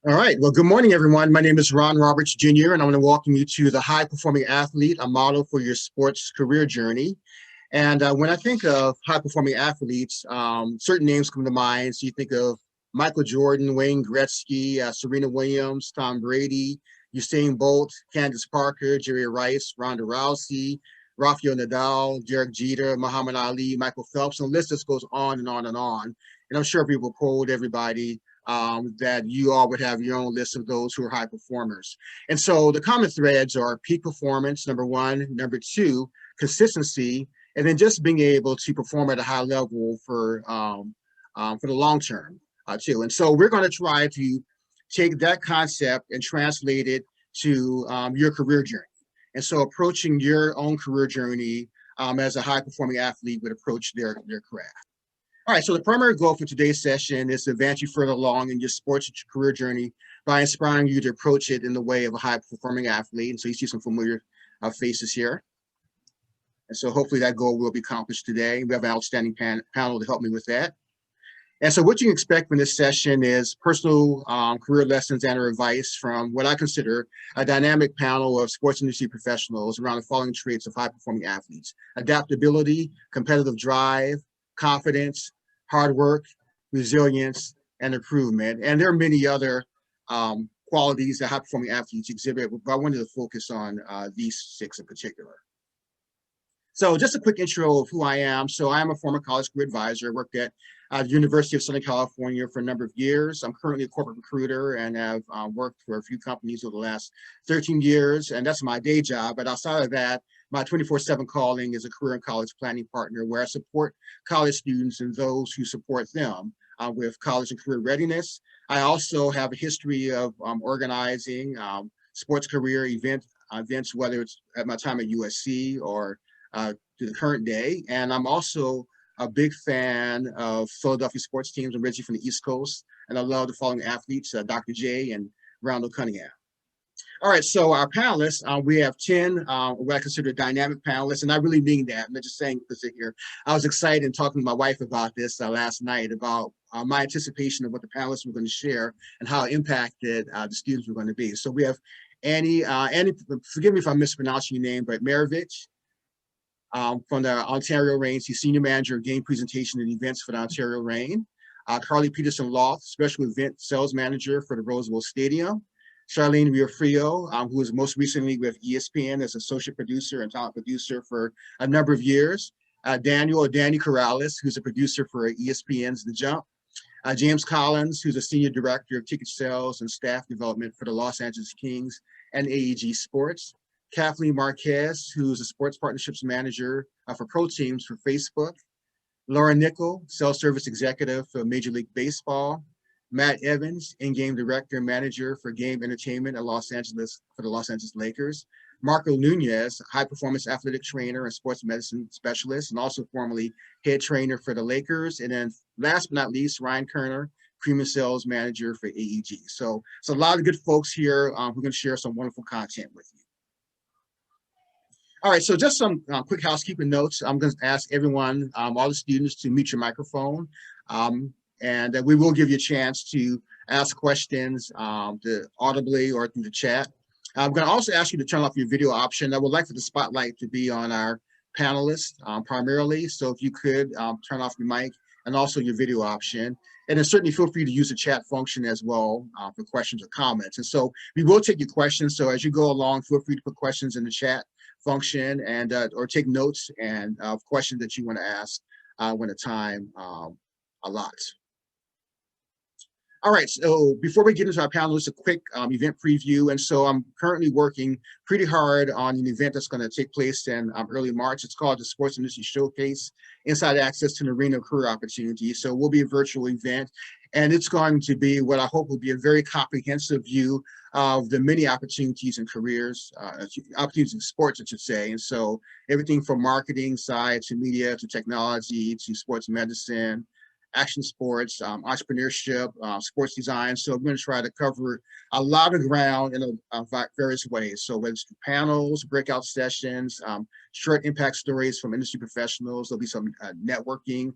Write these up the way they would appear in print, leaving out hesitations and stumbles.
All right. Well, good morning, everyone. My name is Ron Roberts Jr., and I want to welcome you to the High Performing Athlete, a model for your sports career journey. And when I think of high performing athletes, certain names come to mind. So you think of Michael Jordan, Wayne Gretzky, Serena Williams, Tom Brady, Usain Bolt, Candace Parker, Jerry Rice, Ronda Rousey, Rafael Nadal, Derek Jeter, Muhammad Ali, Michael Phelps, and the list just goes on and on and on. And I'm sure people polled everybody that you all would have your own list of those who are high performers. And so the common threads are peak performance, number one, number two, consistency, and then just being able to perform at a high level for the long term too. And so we're going to try to take that concept and translate it to your career journey. And so approaching your own career journey as a high performing athlete would approach their craft. All right, so the primary goal for today's session is to advance you further along in your sports career journey by inspiring you to approach it in the way of a high-performing athlete. And so you see some familiar faces here. And so hopefully that goal will be accomplished today. We have an outstanding panel to help me with that. And so what you can expect from this session is personal career lessons and advice from what I consider a dynamic panel of sports industry professionals around the following traits of high-performing athletes: adaptability, competitive drive, confidence, hard work, resilience, and improvement. And there are many other qualities that high-performing athletes exhibit, but I wanted to focus on these six in particular. So just a quick intro of who I am. So I am a former college career advisor. I worked at the University of Southern California for a number of years. I'm currently a corporate recruiter and have worked for a few companies over the last 13 years, and that's my day job. But outside of that, my 24/7 calling is a career and college planning partner where I support college students and those who support them with college and career readiness. I also have a history of organizing sports career events, whether it's at my time at USC or to the current day. And I'm also a big fan of Philadelphia sports teams. I'm originally from the East Coast, and I love the following athletes: Dr. J and Randall Cunningham. All right, so our panelists, we have 10 what I consider dynamic panelists, and I really mean that. I'm not just saying this here. I was excited and talking to my wife about this last night about my anticipation of what the panelists were going to share and how it impacted the students were going to be. So we have Annie, forgive me if I'm mispronouncing your name, but Maravich, from the Ontario Reign. He's Senior Manager of Game Presentation and Events for the Ontario Reign. Carly Peterson-Loth, Special Event Sales Manager for the Roosevelt Stadium. Charlene Riofrio, who was most recently with ESPN as Associate Producer and Talent Producer for a number of years. Danny Corrales, who's a producer for ESPN's The Jump. James Collins, who's a Senior Director of Ticket Sales and Staff Development for the Los Angeles Kings and AEG Sports. Kathleen Marquez, who's a Sports Partnerships Manager for Pro Teams for Facebook. Laura Nickel, Sales Service Executive for Major League Baseball. Matt Evans, In-Game Director and Manager for Game Entertainment at Los Angeles for the Los Angeles Lakers. Marco Nunez, High Performance Athletic Trainer and Sports Medicine Specialist, and also formerly Head Trainer for the Lakers. And then last but not least, Ryan Kerner, Premium Sales Manager for AEG. So it's a lot of good folks here who are going to share some wonderful content with you. All right, so just some quick housekeeping notes. I'm going to ask everyone, all the students, to mute your microphone. And we will give you a chance to ask questions audibly or through the chat. I'm going to also ask you to turn off your video option. I would like for the spotlight to be on our panelists primarily. So if you could turn off your mic and also your video option. And then certainly feel free to use the chat function as well for questions or comments. And so we will take your questions. So as you go along, feel free to put questions in the chat function and or take notes and questions that you want to ask when the time allots. All right, so before we get into our panel, just a quick event preview. And so I'm currently working pretty hard on an event that's going to take place in early March. It's called the Sports Industry Showcase, Inside Access to an Arena of Career Opportunities. So it will be a virtual event, and it's going to be what I hope will be a very comprehensive view of the many opportunities and careers, opportunities in sports, I should say. And so everything from marketing side to media to technology to sports medicine, action sports, entrepreneurship, sports design. So I'm going to try to cover a lot of ground in various ways. So whether it's panels, breakout sessions, short impact stories from industry professionals, there'll be some networking,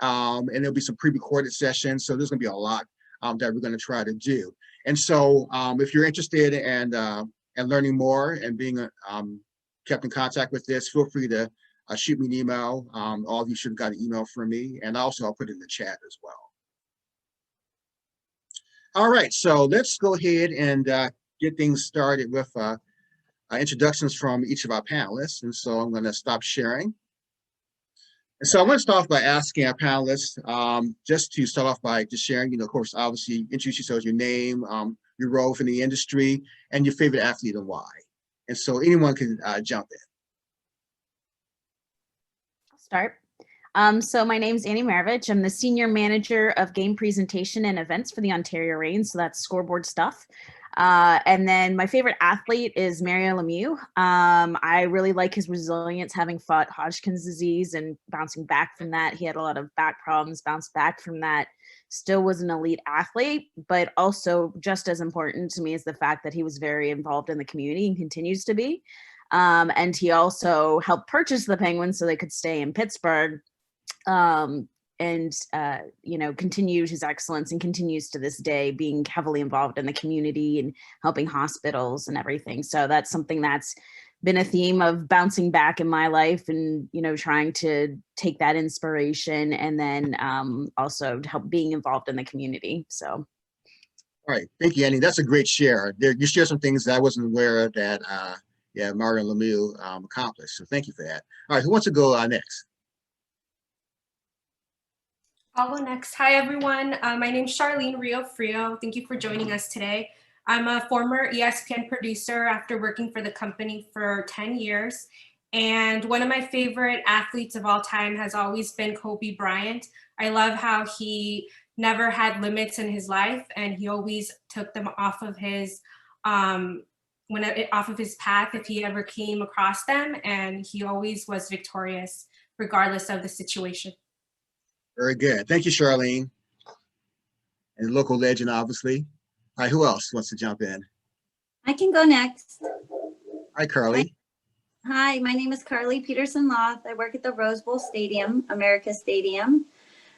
and there'll be some pre-recorded sessions. So there's going to be a lot that we're going to try to do. And so if you're interested in learning more and being kept in contact with this, feel free to shoot me an email. All of you should have got an email from me, and also I'll put it in the chat as well. All right, so let's go ahead and get things started with introductions from each of our panelists. And so I'm going to stop sharing. And so I want to start off by asking our panelists, just to start off by just sharing, of course, obviously introduce yourselves, your name, your role in the industry, and your favorite athlete and why. And so anyone can jump in. I'll start. So my name is Annie Maravich. I'm the Senior Manager of Game Presentation and Events for the Ontario Reign, so that's scoreboard stuff. And then my favorite athlete is Mario Lemieux. I really like his resilience, having fought Hodgkin's disease and bouncing back from that. He had a lot of back problems, bounced back from that, still was an elite athlete, but also just as important to me is the fact that he was very involved in the community and continues to be. And he also helped purchase the Penguins so they could stay in Pittsburgh. And continued his excellence and continues to this day being heavily involved in the community and helping hospitals and everything. So that's something that's been a theme of bouncing back in my life and, trying to take that inspiration and then also help being involved in the community. So. All right. Thank you, Annie. That's a great share. You shared some things that I wasn't aware of that, Mario Lemieux accomplished. So thank you for that. All right. Who wants to go next? I'll go next. Hi, everyone. My name is Charlene Rio Frio. Thank you for joining us today. I'm a former ESPN producer after working for the company for 10 years. And one of my favorite athletes of all time has always been Kobe Bryant. I love how he never had limits in his life, and he always took them off of his off of his path if he ever came across them, and he always was victorious regardless of the situation. Very good. Thank you, Charlene. And local legend, obviously. All right, who else wants to jump in? I can go next. Hi, Carly. Hi, my name is Carly Peterson-Loth. I work at the Rose Bowl Stadium, America Stadium.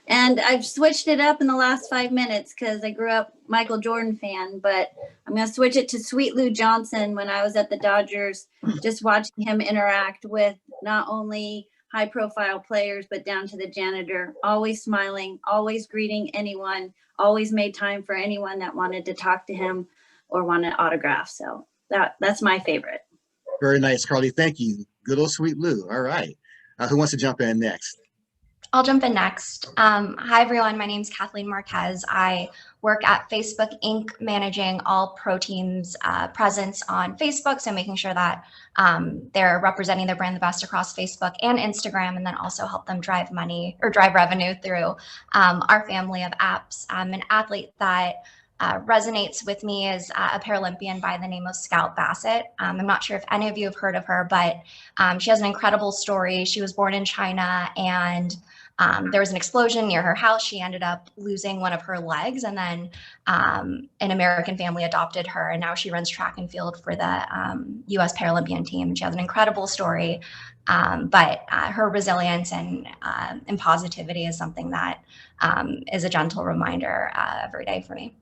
And I've switched it up in the last 5 minutes because I grew up Michael Jordan fan, but I'm going to switch it to Sweet Lou Johnson. When I was at the Dodgers, just watching him interact with not only high profile players, but down to the janitor, always smiling, always greeting anyone, always made time for anyone that wanted to talk to him or wanted an autograph. So that's my favorite. Very nice, Carly. Thank you. Good old Sweet Lou. All right. Who wants to jump in next? I'll jump in next. Hi, everyone. My name is Kathleen Marquez. I work at Facebook Inc., managing all pro teams' presence on Facebook, so making sure that they're representing their brand the best across Facebook and Instagram, and then also help them drive money or drive revenue through our family of apps. An athlete that resonates with me is a Paralympian by the name of Scout Bassett. I'm not sure if any of you have heard of her, but she has an incredible story. She was born in China, and there was an explosion near her house. She ended up losing one of her legs, and then an American family adopted her, and now she runs track and field for the U.S. Paralympian team. She has an incredible story, but her resilience and positivity is something that is a gentle reminder every day for me.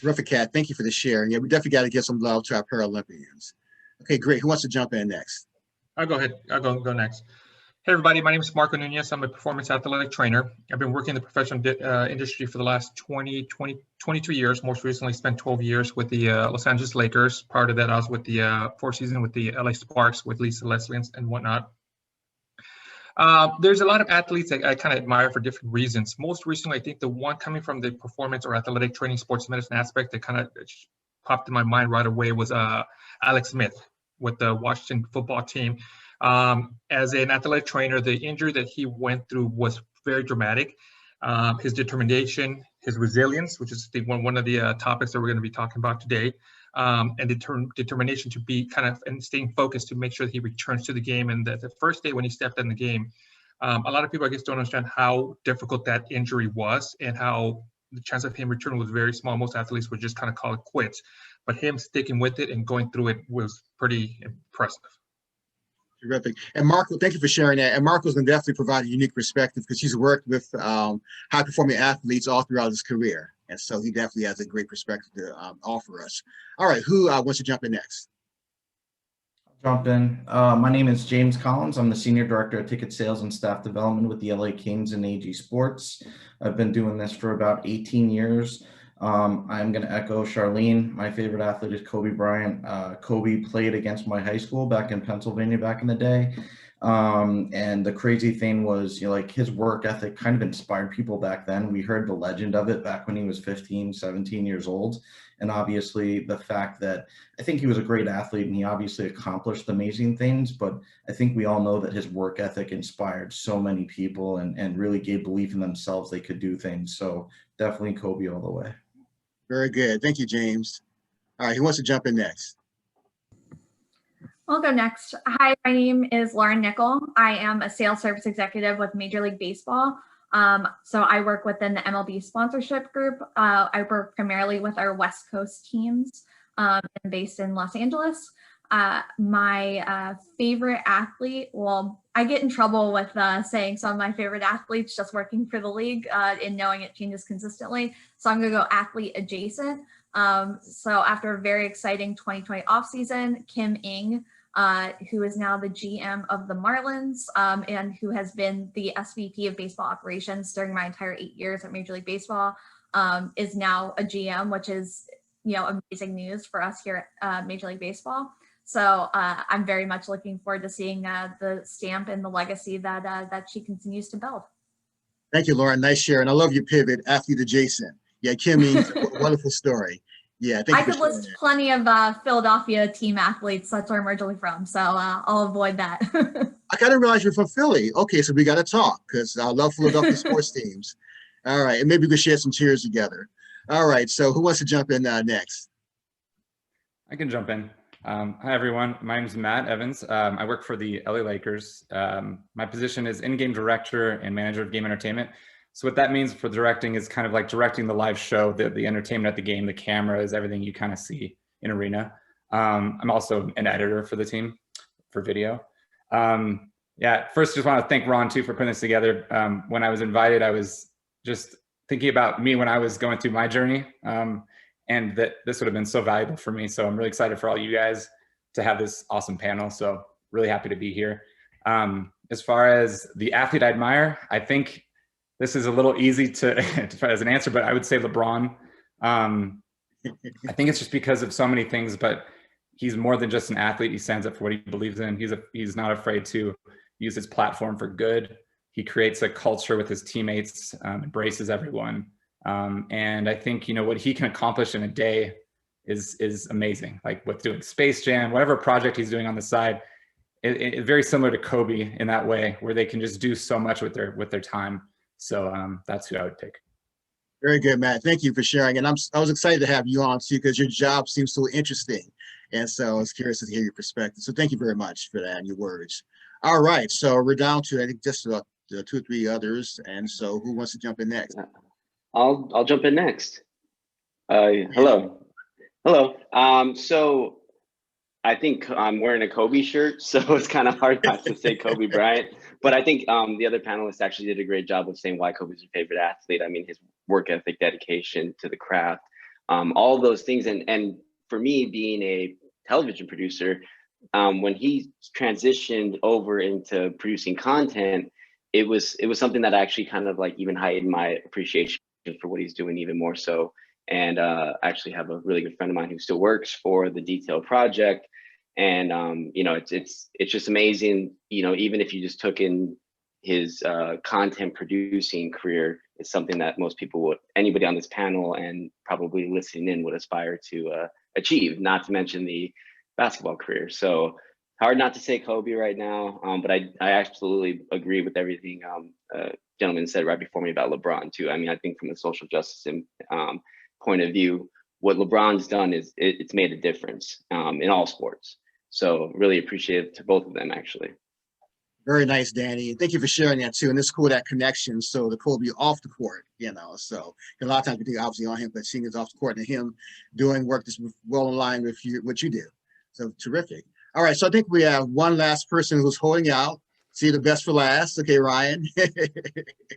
Terrific, Kat. Thank you for the share. Yeah, we definitely got to give some love to our Paralympians. Okay, great. Who wants to jump in next? I'll go ahead. I'll go next. Hey, everybody. My name is Marco Nunez. I'm a performance athletic trainer. I've been working in the professional industry for the last 22 years. Most recently spent 12 years with the Los Angeles Lakers. Prior to that, I was with the 4 seasons with the LA Sparks with Lisa Leslie and whatnot. There's a lot of athletes that I kind of admire for different reasons. Most recently, I think the one coming from the performance or athletic training, sports medicine aspect that kind of popped in my mind right away was Alex Smith with the Washington football team. As an athletic trainer, the injury that he went through was very dramatic. His determination, his resilience, which is one of the topics that we're going to be talking about today, and determination to be kind of and staying focused to make sure that he returns to the game. And the first day when he stepped in the game, a lot of people, I guess, don't understand how difficult that injury was and how the chance of him returning was very small. Most athletes would just kind of call it quits. But him sticking with it and going through it was pretty impressive. Terrific. And Marco, thank you for sharing that. And Marco's going to definitely provide a unique perspective because he's worked with high-performing athletes all throughout his career. And so he definitely has a great perspective to offer us. All right, who wants to jump in next? Jump in. My name is James Collins. I'm the Senior Director of Ticket Sales and Staff Development with the LA Kings and AG Sports. I've been doing this for about 18 years. I'm going to echo Charlene. My favorite athlete is Kobe Bryant. Kobe played against my high school back in Pennsylvania back in the day. And the crazy thing was, like his work ethic kind of inspired people back then. We heard the legend of it back when he was 15, 17 years old. And obviously the fact that I think he was a great athlete and he obviously accomplished amazing things, but I think we all know that his work ethic inspired so many people and really gave belief in themselves they could do things. So definitely Kobe all the way. Very good. Thank you, James. All right, who wants to jump in next? I'll go next. Hi, my name is Lauren Nickel. I am a sales service executive with Major League Baseball. So I work within the MLB sponsorship group. I work primarily with our West Coast teams based in Los Angeles. My favorite athlete, well, I get in trouble with saying some of my favorite athletes just working for the league and knowing it changes consistently. So I'm going to go athlete adjacent. So after a very exciting 2020 offseason, Kim Ng, who is now the GM of the Marlins and who has been the SVP of baseball operations during my entire 8 years at Major League Baseball, is now a GM, which is, amazing news for us here at Major League Baseball. So I'm very much looking forward to seeing the stamp and the legacy that she continues to build. Thank you, Lauren. Nice share. And I love your pivot, athlete adjacent. Yeah, Kim Ng's a wonderful story. Yeah, I could list plenty of Philadelphia team athletes. That's where I'm originally from, so I'll avoid that. I kind of realized you're from Philly. Okay, so we got to talk because I love Philadelphia sports teams. All right, and maybe we could share some tears together. All right, so who wants to jump in next? I can jump in. Hi, everyone. My name is Matt Evans. I work for the LA Lakers. My position is in-game director and manager of game entertainment. So what that means for directing is kind of like directing the live show, the entertainment at the game, the cameras, everything you kind of see in arena. I'm also an editor for the team for video. First just want to thank Ron too for putting this together. When I was invited, I was just thinking about me when I was going through my journey and that this would have been so valuable for me. So I'm really excited for all you guys to have this awesome panel. So really happy to be here. As far as the athlete I admire, I think this is a little easy to as an answer, but I would say LeBron. I think it's just because of so many things, but he's more than just an athlete. He stands up for what he believes in. He's not afraid to use his platform for good. He creates a culture with his teammates, embraces everyone. And I think, what he can accomplish in a day is amazing. Like with doing Space Jam, whatever project he's doing on the side, it's very similar to Kobe in that way, where they can just do so much with their time. So that's who I would pick. Very good, Matt. Thank you for sharing. And I was excited to have you on too, because your job seems so interesting. And so I was curious to hear your perspective. So thank you very much for that and your words. All right. So we're down to, I think, just the 2 or 3 others. And so who wants to jump in next? I'll jump in next. Hello. So I think I'm wearing a Kobe shirt, so it's kind of hard not to say Kobe Bryant. But I think the other panelists actually did a great job of saying why Kobe's your favorite athlete. I mean, his work ethic, dedication to the craft, all of those things. And for me, being a television producer, when he transitioned over into producing content, it was something that actually kind of like even heightened my appreciation for what he's doing even more so. And I actually have a really good friend of mine who still works for the Detail Project. And it's just amazing, even if you just took in his content producing career, is something that most people anybody on this panel and probably listening in would aspire to achieve, not to mention the basketball career. So hard not to say Kobe right now, but I absolutely agree with everything gentleman said right before me about LeBron too. I mean, I think from the social justice point of view, what LeBron's done is it's made a difference in all sports. So really appreciate to both of them, actually. Very nice, Danny. Thank you for sharing that too. And it's cool, that connection. So the Kobe off the court, so a lot of times we think obviously on him, but seeing it off the court and him doing work that's well in line with what you do. So terrific. All right, so I think we have one last person who's holding out. See the best for last. Okay, Ryan.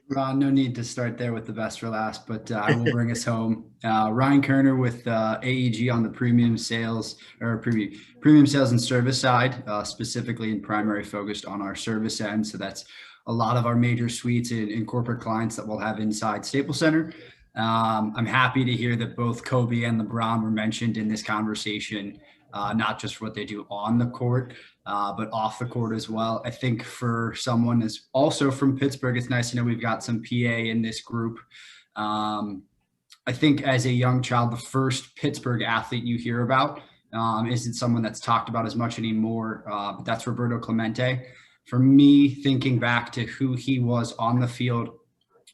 Ron, no need to start there with the best for last, but I will bring us home. Ryan Kerner with AEG on the premium sales or premium sales and service side, specifically and primary focused on our service end. So that's a lot of our major suites and corporate clients that we'll have inside Staples Center. I'm happy to hear that both Kobe and LeBron were mentioned in this conversation, not just for what they do on the court, but off the court as well. I think for someone that's also from Pittsburgh, it's nice to know we've got some PA in this group. I think as a young child, the first Pittsburgh athlete you hear about isn't someone that's talked about as much anymore, but that's Roberto Clemente. For me, thinking back to who he was on the field,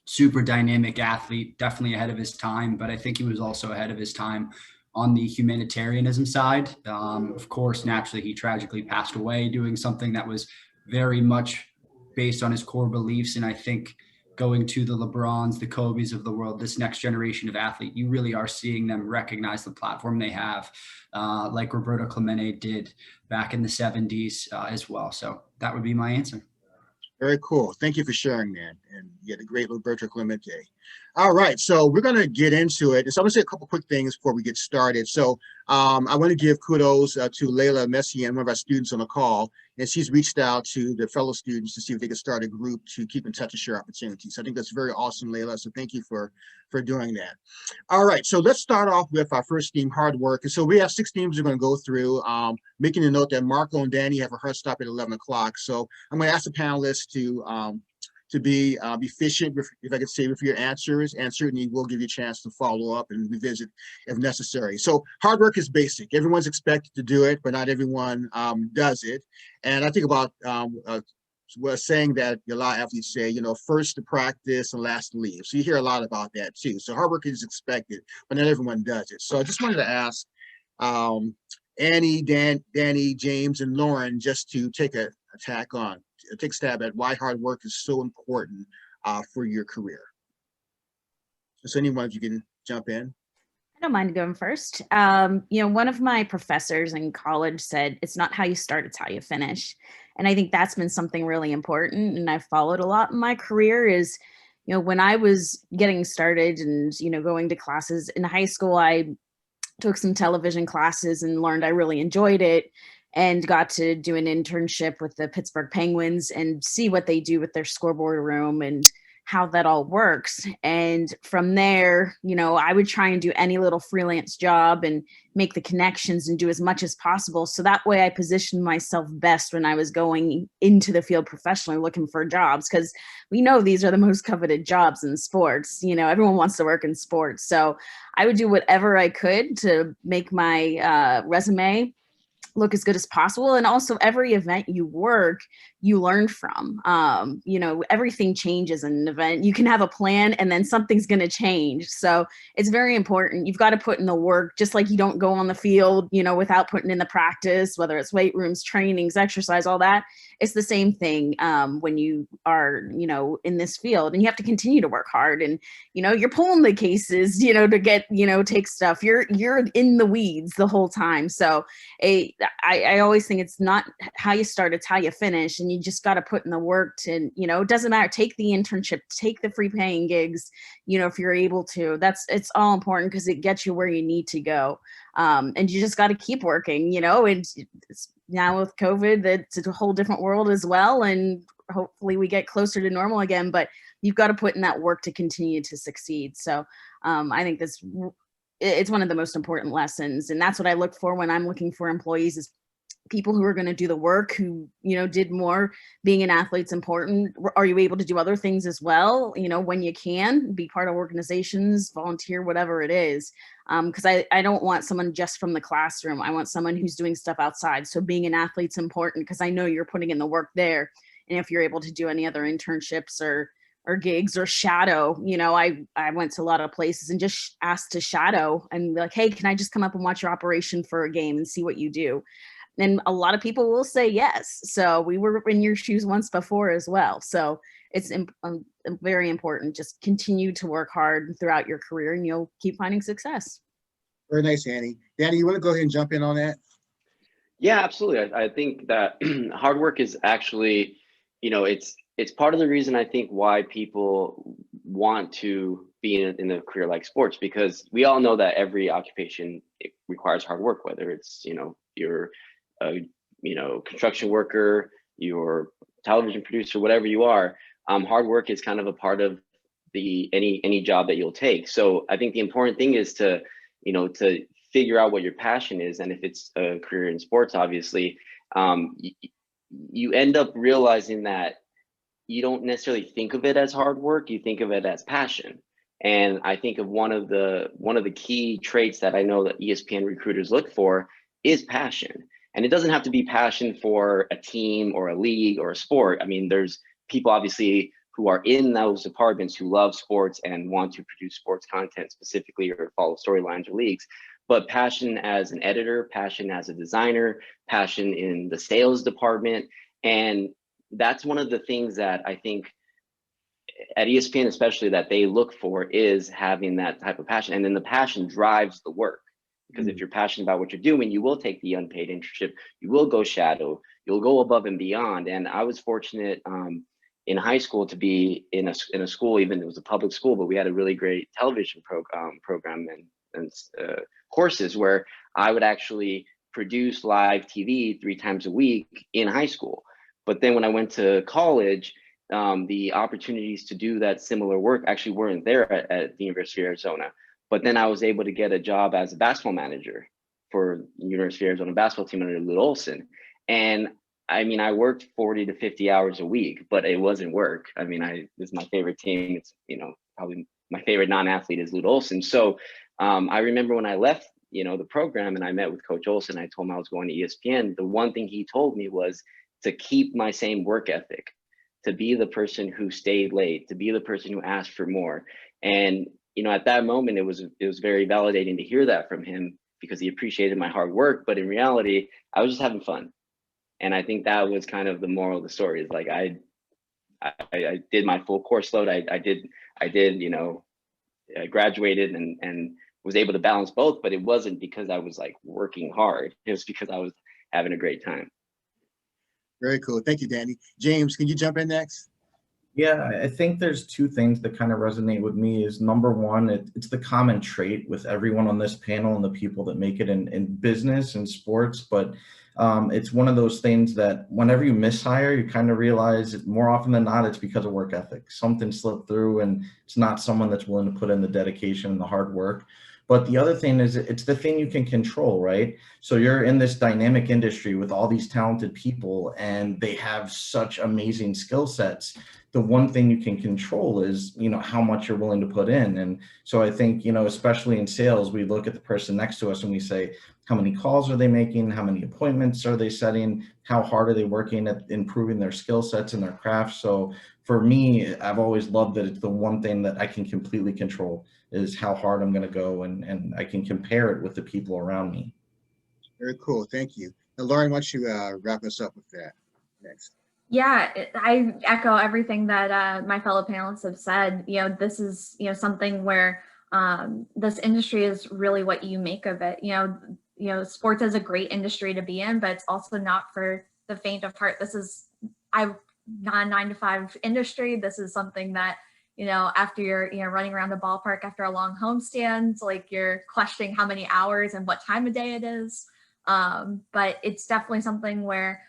super dynamic athlete, definitely ahead of his time, but I think he was also ahead of his time on the humanitarianism side. Of course, naturally, he tragically passed away doing something that was very much based on his core beliefs. And I think going to the LeBrons, the Kobes of the world, this next generation of athlete, you really are seeing them recognize the platform they have, like Roberto Clemente did back in the 70s as well. So that would be my answer. Very cool. Thank you for sharing that. And yeah, the great Roberto Clemente. All right, so we're going to get into it. And so I'm going to say a couple quick things before we get started. So I want to give kudos to Layla Messian, one of our students on the call, and she's reached out to the fellow students to see if they could start a group to keep in touch and share opportunities. So I think that's very awesome, Layla. So thank you for doing that. All right, so let's start off with our first theme, hard work. And so we have 6 themes we're going to go through, making a note that Marco and Danny have a hard stop at 11 o'clock. So I'm going to ask the panelists to be efficient, if I could say, with your answers, and certainly we'll give you a chance to follow up and revisit if necessary. So hard work is basic. Everyone's expected to do it, but not everyone does it. And I think about a saying that a lot of athletes say, you know, first to practice and last to leave. So you hear a lot about that too. So hard work is expected, but not everyone does it. So I just wanted to ask Annie, Danny, James, and Lauren just to take a stab at why hard work is so important for your career. So anyone, if you can jump in. I don't mind going first. You know, one of my professors in college said, it's not how you start, it's how you finish. And I think that's been something really important. And I've followed a lot in my career is, you know, when I was getting started and, you know, going to classes in high school, I took some television classes and learned I really enjoyed it, and got to do an internship with the Pittsburgh Penguins and see what they do with their scoreboard room and how that all works. And from there, you know, I would try and do any little freelance job and make the connections and do as much as possible. So that way I positioned myself best when I was going into the field professionally looking for jobs, because we know these are the most coveted jobs in sports. You know, everyone wants to work in sports. So I would do whatever I could to make my resume look as good as possible. And also every event you work, you learn from. You know, everything changes in an event. You can have a plan and then something's going to change. So it's very important. You've got to put in the work, just like you don't go on the field, you know, without putting in the practice, whether it's weight rooms, trainings, exercise, all that. It's the same thing when you are, you know, in this field, and you have to continue to work hard, and, you know, you're pulling the cases, you know, to get, you know, take stuff. You're in the weeds the whole time. So I always think it's not how you start, it's how you finish. And you just got to put in the work to, you know, it doesn't matter. Take the internship, take the free paying gigs, you know, if you're able to. It's all important because it gets you where you need to go. And you just got to keep working, you know, and it's, now with COVID, it's a whole different world as well. And hopefully we get closer to normal again, but you've got to put in that work to continue to succeed. So I think it's one of the most important lessons. And that's what I look for when I'm looking for employees, is people who are going to do the work, who, you know, did more. Being an athlete's important. Are you able to do other things as well? You know, when you can be part of organizations, volunteer, whatever it is. Because I don't want someone just from the classroom. I want someone who's doing stuff outside. So being an athlete's important because I know you're putting in the work there. And if you're able to do any other internships or gigs or shadow, you know, I went to a lot of places and just asked to shadow and be like, hey, can I just come up and watch your operation for a game and see what you do? And a lot of people will say yes. So we were in your shoes once before as well. So it's very important. Just continue to work hard throughout your career and you'll keep finding success. Very nice, Annie. Danny, you want to go ahead and jump in on that? Yeah, absolutely. I think that hard work is actually you know, it's part of the reason I think why people want to be in a career like sports, because we all know that every occupation, it requires hard work, whether it's, you know, you're a, you know, construction worker, you're television producer, whatever you are. Hard work is kind of a part of any job that you'll take. So I think the important thing is to, you know, to figure out what your passion is. And if it's a career in sports, obviously, you end up realizing that you don't necessarily think of it as hard work, you think of it as passion. And I think of one of the key traits that I know that ESPN recruiters look for is passion. And it doesn't have to be passion for a team or a league or a sport. I mean, there's people obviously who are in those departments who love sports and want to produce sports content specifically or follow storylines or leagues. But passion as an editor, passion as a designer, passion in the sales department. And that's one of the things that I think at ESPN especially that they look for is having that type of passion. And then the passion drives the work. Because if you're passionate about what you're doing, you will take the unpaid internship, you will go shadow, you'll go above and beyond. And I was fortunate in high school to be in a school, even it was a public school, but we had a really great television program and courses where I would actually produce live TV 3 times a week in high school. But then when I went to college, the opportunities to do that similar work actually weren't there at the University of Arizona. But then I was able to get a job as a basketball manager for University of Arizona basketball team under Lute Olson. And I mean, I worked 40 to 50 hours a week, but it wasn't work. I mean, this is my favorite team. It's, you know, probably my favorite non-athlete is Lute Olson. So I remember when I left, you know, the program and I met with Coach Olson, I told him I was going to ESPN. The one thing he told me was to keep my same work ethic, to be the person who stayed late, to be the person who asked for more. And you know, at that moment, it was very validating to hear that from him because he appreciated my hard work. But in reality, I was just having fun. And I think that was kind of the moral of the story is like, I did my full course load. I did, you know, I graduated and was able to balance both, but it wasn't because I was like working hard. It was because I was having a great time. Very cool. Thank you, Danny. James, can you jump in next? Yeah, I think there's 2 things that kind of resonate with me is number one, it's the common trait with everyone on this panel and the people that make it in business and sports, but it's one of those things that whenever you mishire, you kind of realize that more often than not, it's because of work ethic. Something slipped through and it's not someone that's willing to put in the dedication and the hard work. But the other thing is it's the thing you can control, right? So you're in this dynamic industry with all these talented people and they have such amazing skill sets. The one thing you can control is, you know, how much you're willing to put in. And so I think, you know, especially in sales, we look at the person next to us and we say, how many calls are they making? How many appointments are they setting? How hard are they working at improving their skill sets and their craft? So for me, I've always loved that it's the one thing that I can completely control is how hard I'm going to go and I can compare it with the people around me. Very cool. Thank you. Now, Lauren, why don't you wrap us up with that next? Yeah, I echo everything that my fellow panelists have said. You know, this is, you know, something where this industry is really what you make of it. You know, sports is a great industry to be in, but it's also not for the faint of heart. This is not a 9-to-5 industry. This is something that, you know, after you're, you know, running around the ballpark after a long homestand, like you're questioning how many hours and what time of day it is. But it's definitely something where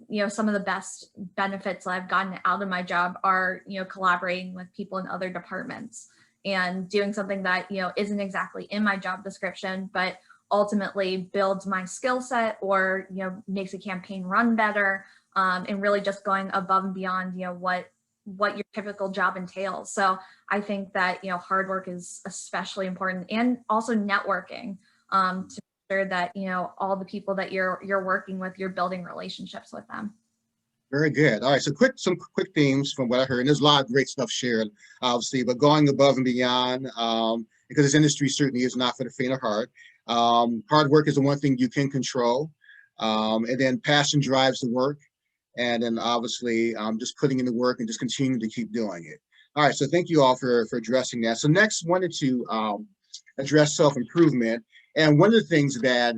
you know, some of the best benefits that I've gotten out of my job are, you know, collaborating with people in other departments and doing something that, you know, isn't exactly in my job description, but ultimately builds my skill set or, you know, makes a campaign run better, and really just going above and beyond, you know, what your typical job entails. So I think that, you know, hard work is especially important, and also networking, to that, you know, all the people that you're working with, you're building relationships with them. Very good. All right, so some quick themes from what I heard, and there's a lot of great stuff shared, obviously, but going above and beyond, because this industry certainly is not for the faint of heart. Hard work is the one thing you can control, and then passion drives the work, and then obviously just putting in the work and just continuing to keep doing it. All right, so thank you all for addressing that. So next, wanted to address self-improvement. And one of the things that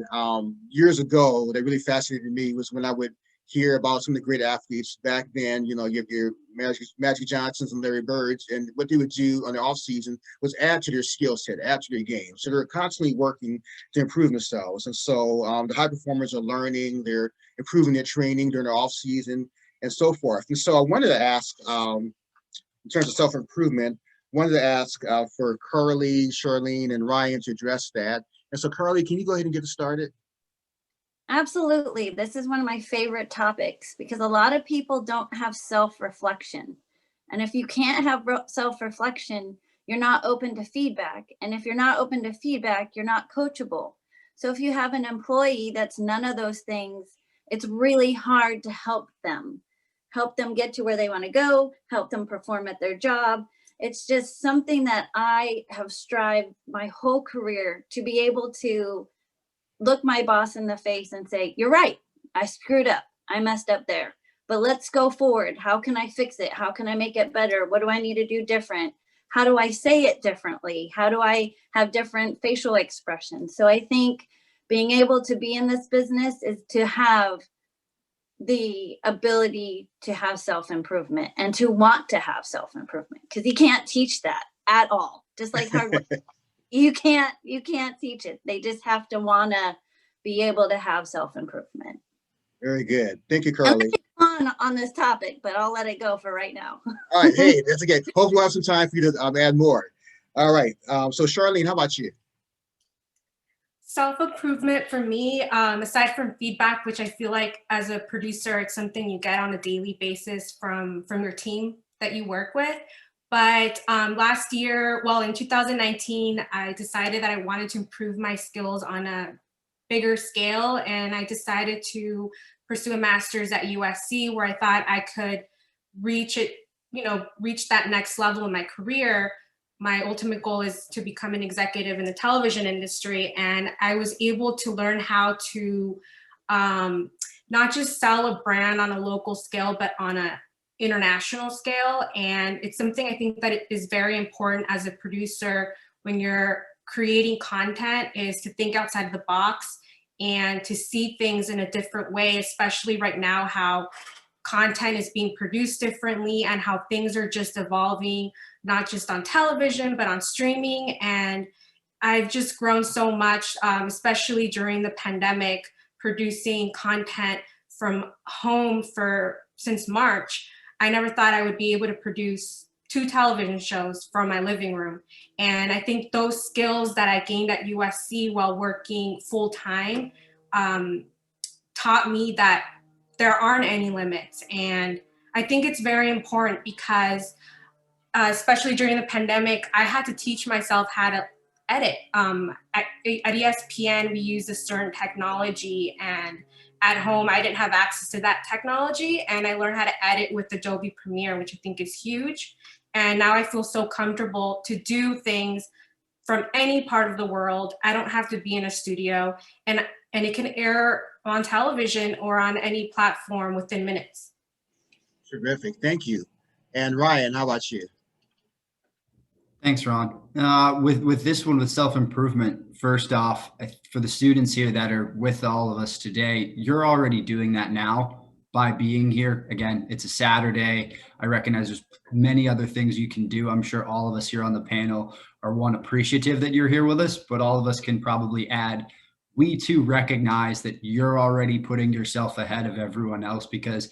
years ago that really fascinated me was when I would hear about some of the great athletes back then. You know, you have your Magic Johnsons and Larry Birds, and what they would do on the off season was add to their skill set, add to their game. So they're constantly working to improve themselves. And so the high performers are learning, they're improving their training during the off season and so forth. And so I wanted to ask, in terms of self-improvement, wanted to ask for Carly, Charlene, and Ryan to address that. And so Carly, can you go ahead and get us started? Absolutely. This is one of my favorite topics because a lot of people don't have self-reflection. And if you can't have self-reflection, you're not open to feedback. And if you're not open to feedback, you're not coachable. So if you have an employee that's none of those things, it's really hard to help them get to where they want to go, help them perform at their job. It's just something that I have strived my whole career to be able to look my boss in the face and say, you're right, I screwed up, I messed up there, but let's go forward. How can I fix it? How can I make it better? What do I need to do different? How do I say it differently? How do I have different facial expressions? So I think being able to be in this business is to have the ability to have self-improvement and to want to have self-improvement, because you can't teach that at all. Just like hard work. You can't teach it. They just have to want to be able to have self-improvement. Very good. Thank you, Carly. On this topic, but I'll let it go for right now. All right. Hey, that's okay. Hopefully we'll have some time for you to add more. All right. So Charlene, how about you? Self-improvement for me, aside from feedback, which I feel like as a producer, it's something you get on a daily basis from your team that you work with. But last year, well, in 2019, I decided that I wanted to improve my skills on a bigger scale. And I decided to pursue a master's at USC, where I thought I could reach that next level in my career. My ultimate goal is to become an executive in the television industry. And I was able to learn how to not just sell a brand on a local scale, but on a international scale. And it's something I think that is very important as a producer when you're creating content, is to think outside of the box and to see things in a different way, especially right now, how content is being produced differently and how things are just evolving, not just on television, but on streaming. And I've just grown so much, especially during the pandemic, producing content from home since March. I never thought I would be able to produce 2 television shows from my living room. And I think those skills that I gained at USC while working full time taught me that there aren't any limits. And I think it's very important because especially during the pandemic, I had to teach myself how to edit. At ESPN, we use a certain technology, and at home, I didn't have access to that technology, and I learned how to edit with Adobe Premiere, which I think is huge. And now I feel so comfortable to do things from any part of the world. I don't have to be in a studio, and it can air on television or on any platform within minutes. Terrific. Thank you. And Ryan, how about you? Thanks, Ron. With this one, with self-improvement, first off, for the students here that are with all of us today, you're already doing that now by being here. Again, it's a Saturday. I recognize there's many other things you can do. I'm sure all of us here on the panel are appreciative that you're here with us, but all of us can probably add, we too recognize that you're already putting yourself ahead of everyone else, because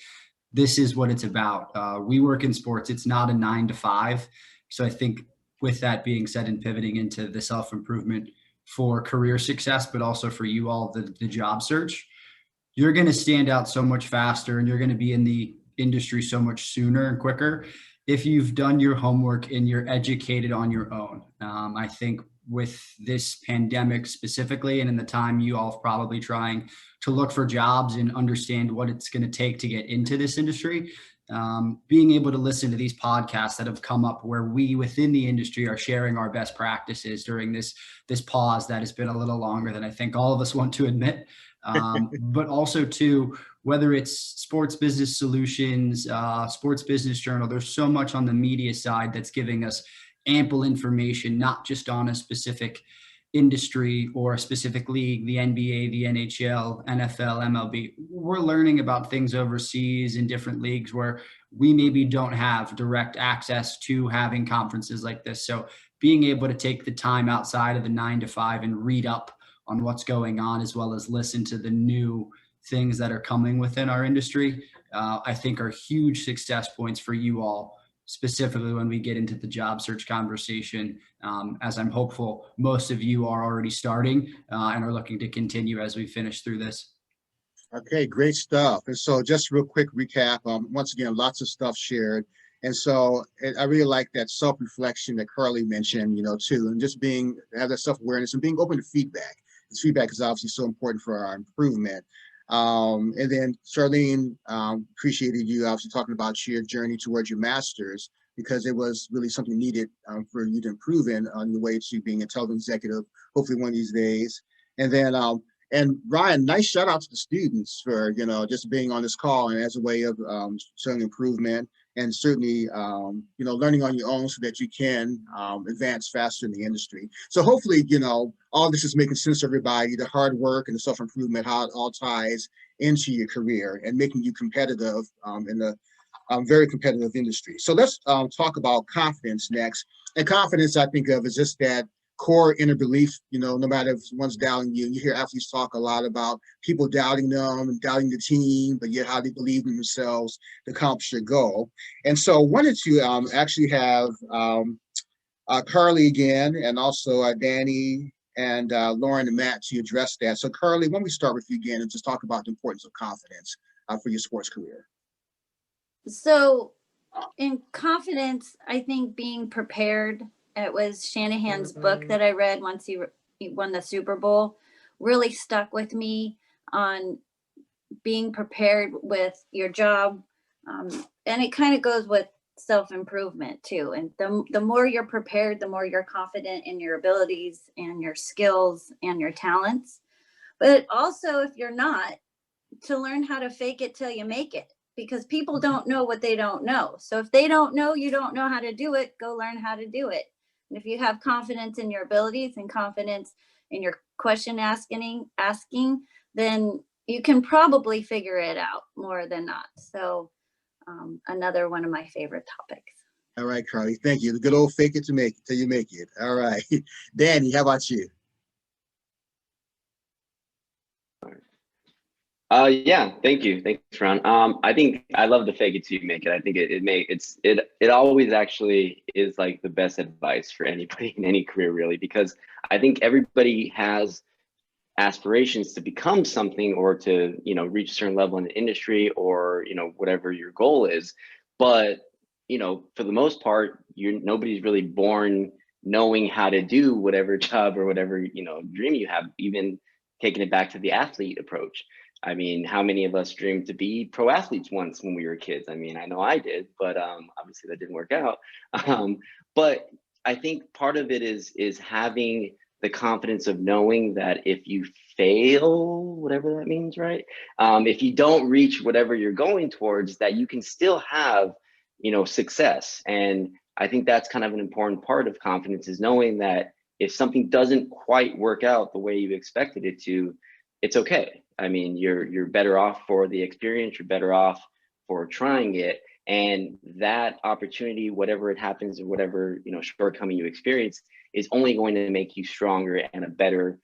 this is what it's about. We work in sports. It's not a 9 to 5. So I think with that being said, and pivoting into the self-improvement for career success, but also for you all, the job search, you're going to stand out so much faster, and you're going to be in the industry so much sooner and quicker if you've done your homework and you're educated on your own. I think with this pandemic specifically, and in the time you all probably trying to look for jobs and understand what it's going to take to get into this industry, being able to listen to these podcasts that have come up where we within the industry are sharing our best practices during this pause that has been a little longer than I think all of us want to admit. But also too, whether it's Sports Business Solutions, Sports Business Journal, there's so much on the media side that's giving us ample information, not just on a specific industry or a specific league, the NBA, the NHL, NFL, MLB. We're learning about things overseas in different leagues where we maybe don't have direct access to having conferences like this. So being able to take the time outside of the 9 to 5 and read up on what's going on, as well as listen to the new things that are coming within our industry, I think are huge success points for you all, specifically when we get into the job search conversation, as I'm hopeful most of you are already starting and are looking to continue as we finish through this. Okay, great stuff. And so just real quick recap, once again, lots of stuff shared. And so I really like that self-reflection that Carly mentioned, too, and just have that self-awareness and being open to feedback. This feedback is obviously so important for our improvement. And then Charlene, appreciated you obviously talking about your journey towards your master's, because it was really something needed for you to improve on your way to being a television executive, hopefully one of these days. And then, and Ryan, nice shout out to the students for, just being on this call and as a way of showing improvement, and certainly, learning on your own so that you can advance faster in the industry. So hopefully, all this is making sense to everybody, the hard work and the self-improvement, how it all ties into your career and making you competitive in a very competitive industry. So let's talk about confidence next. And confidence, I think of as just that core inner belief, no matter if someone's doubting you. You hear athletes talk a lot about people doubting them and doubting the team, but yet how they believe in themselves to accomplish their goal. And so wanted to actually have Carly again, and also Danny and Lauren and Matt to address that. So Carly, why don't we start with you again and just talk about the importance of confidence for your sports career? So in confidence, I think being prepared, it was Shanahan's book that I read once he won the Super Bowl, really stuck with me on being prepared with your job. And it kind of goes with self-improvement too. And the more you're prepared, the more you're confident in your abilities and your skills and your talents. But also, if you're not, to learn how to fake it till you make it, because people don't know what they don't know. So if they don't know, you don't know how to do it, go learn how to do it. And if you have confidence in your abilities and confidence in your question asking, then you can probably figure it out more than not. So another one of my favorite topics. All right, Carly, thank you. The good old fake it to make it till you make it. All right. Danny, how about you? Yeah, thank you. Thanks, Ron. I think I love the fake it till you make it. I think it always actually is like the best advice for anybody in any career, really, because I think everybody has aspirations to become something or to, reach a certain level in the industry or, whatever your goal is. But, for the most part, nobody's really born knowing how to do whatever job or whatever, dream you have, even taking it back to the athlete approach. I mean, how many of us dreamed to be pro athletes once when we were kids? I mean, I know I did, but obviously that didn't work out. But I think part of it is having the confidence of knowing that if you fail, whatever that means, right? If you don't reach whatever you're going towards, that you can still have, success. And I think that's kind of an important part of confidence, is knowing that if something doesn't quite work out the way you expected it to, it's okay. I mean, you're better off for the experience, you're better off for trying it. And that opportunity, whatever it happens or whatever, shortcoming you experience, is only going to make you stronger and a better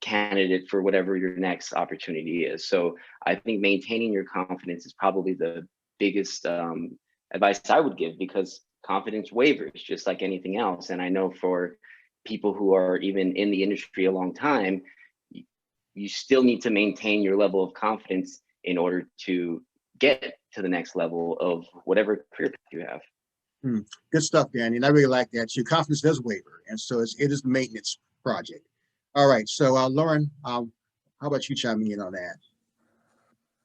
candidate for whatever your next opportunity is. So I think maintaining your confidence is probably the biggest advice I would give, because confidence wavers just like anything else. And I know for people who are even in the industry a long time, you still need to maintain your level of confidence in order to get to the next level of whatever career path you have. Good stuff, Danny. And I really like that. Your confidence does waver. And so it is the maintenance project. All right. So Lauren, how about you chiming in on that?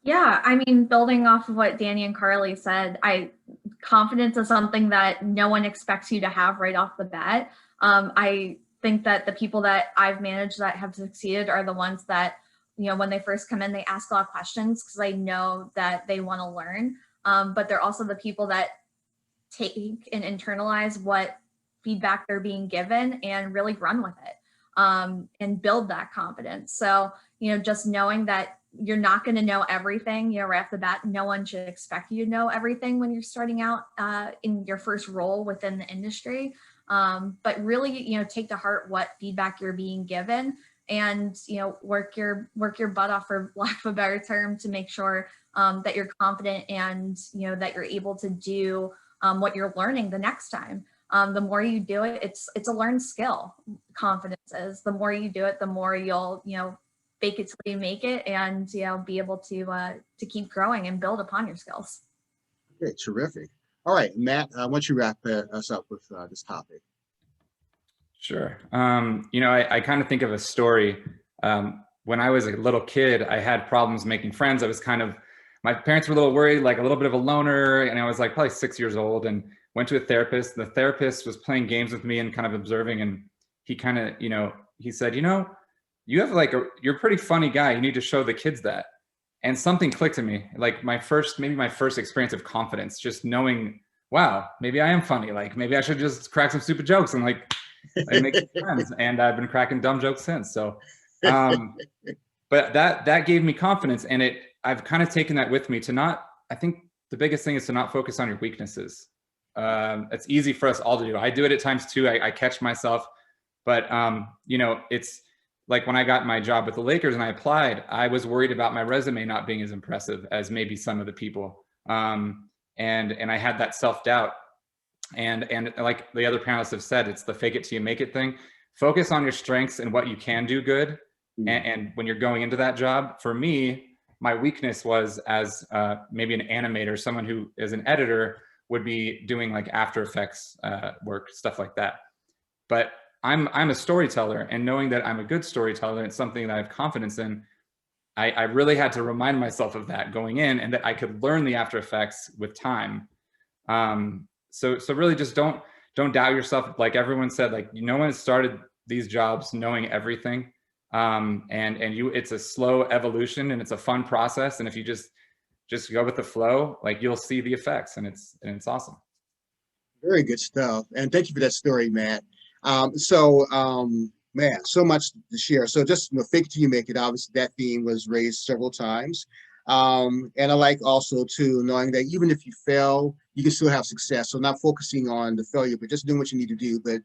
Yeah, I mean, building off of what Danny and Carly said, confidence is something that no one expects you to have right off the bat. I think that the people that I've managed that have succeeded are the ones that, when they first come in, they ask a lot of questions because they know that they want to learn. But they're also the people that take and internalize what feedback they're being given and really run with it. and build that confidence. So, just knowing that you're not going to know everything, right off the bat, no one should expect you to know everything when you're starting out in your first role within the industry. But really, take to heart what feedback you're being given, and work your butt off, for lack of a better term, to make sure that you're confident and that you're able to do what you're learning the next time. The more you do it, it's a learned skill. Confidence is. The more you do it, the more you'll fake it till you make it, and be able to keep growing and build upon your skills. Okay, terrific. All right, Matt, why don't you wrap us up with this topic? Sure. I kind of think of a story. When I was a little kid, I had problems making friends. I was my parents were a little worried, like a little bit of a loner, and I was like probably 6 years old, and went to a therapist. The therapist was playing games with me and kind of observing, and he kind of, he said, you have you're a pretty funny guy. You need to show the kids that. And something clicked to me, like my first experience of confidence, just knowing, wow, maybe I am funny. Like maybe I should just crack some stupid jokes and make friends. And I've been cracking dumb jokes since. So, but that gave me confidence, and I've kind of taken that with me to I think the biggest thing is to not focus on your weaknesses. It's easy for us all to do. I do it at times too. I catch myself, but it's like when I got my job with the Lakers and I applied, I was worried about my resume not being as impressive as maybe some of the people. And I had that self-doubt. And like the other panelists have said, it's the fake it till you make it thing. Focus on your strengths and what you can do good. And when you're going into that job, for me, my weakness was as maybe an animator, someone who is an editor would be doing like After Effects work, stuff like that. But I'm a storyteller, and knowing that I'm a good storyteller, it's something that I have confidence in. I really had to remind myself of that going in, and that I could learn the After Effects with time. So really just don't doubt yourself. Like everyone said, like no one started these jobs knowing everything. It's a slow evolution, and it's a fun process. And if you just go with the flow, like you'll see the effects, and it's awesome. Very good stuff. And thank you for that story, Matt. Man, so much to share. So just fake it till you make it. Obviously, that theme was raised several times. And I like also too knowing that even if you fail, you can still have success. So not focusing on the failure, but just doing what you need to do. But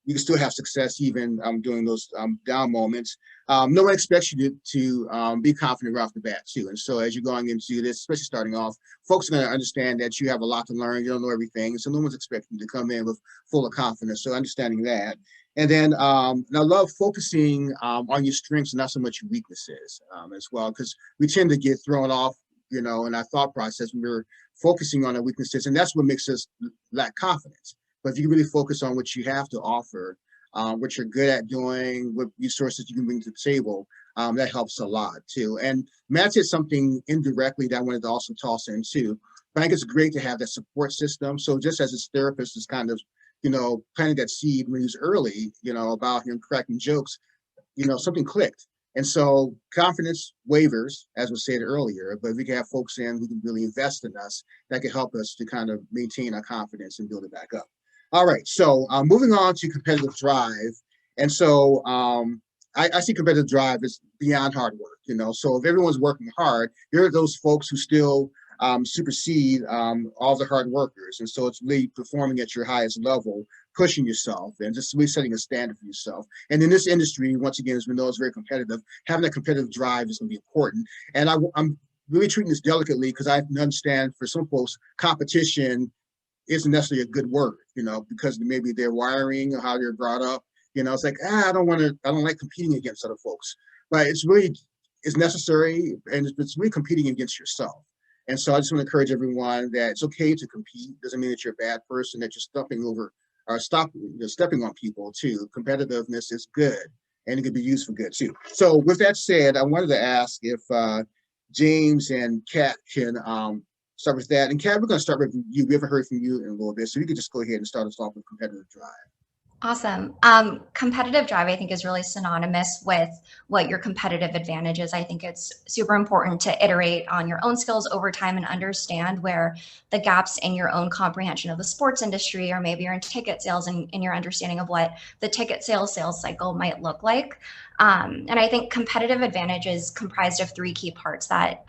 you can still have success even during those down moments. No one expects you to be confident right off the bat too. And so as you're going into this, especially starting off, folks are going to understand that you have a lot to learn. You don't know everything. So no one's expecting you to come in with full of confidence. So understanding that. And then and I love focusing on your strengths and not so much your weaknesses as well, because we tend to get thrown off, in our thought process when we're focusing on our weaknesses. And that's what makes us lack confidence. But if you really focus on what you have to offer, what you're good at doing, what resources you can bring to the table, that helps a lot too. And Matt said something indirectly that I wanted to also toss in too. But I think it's great to have that support system. So just as his therapist is kind of, planting that seed when he was early, about him cracking jokes, something clicked. And so confidence wavers, as was said earlier, but if we can have folks in who can really invest in us, that can help us to kind of maintain our confidence and build it back up. All right, so moving on to competitive drive. And so I see competitive drive as beyond hard work, so if everyone's working hard, there are those folks who still supersede all the hard workers. And so it's really performing at your highest level, pushing yourself, and just really setting a standard for yourself. And in this industry, once again, as we know, it's very competitive. Having that competitive drive is going to be important. And I'm really treating this delicately because I understand for some folks, competition isn't necessarily a good word, because maybe their wiring or how they're brought up, it's like, I don't like competing against other folks, but it's necessary, and it's really competing against yourself. And so I just want to encourage everyone that it's okay to compete. Doesn't mean that you're a bad person, that you're stepping on people too. Competitiveness is good, and it can be used for good too. So with that said, I wanted to ask if James and Kat can start with that. And Kat, we're going to start with you. We haven't heard from you in a little bit, so you could just go ahead and start us off with competitive drive. Awesome. Competitive drive, I think, is really synonymous with what your competitive advantage is. I think it's super important to iterate on your own skills over time and understand where the gaps in your own comprehension of the sports industry, or maybe you're in ticket sales and in your understanding of what the ticket sales cycle might look like. And I think competitive advantage is comprised of three key parts that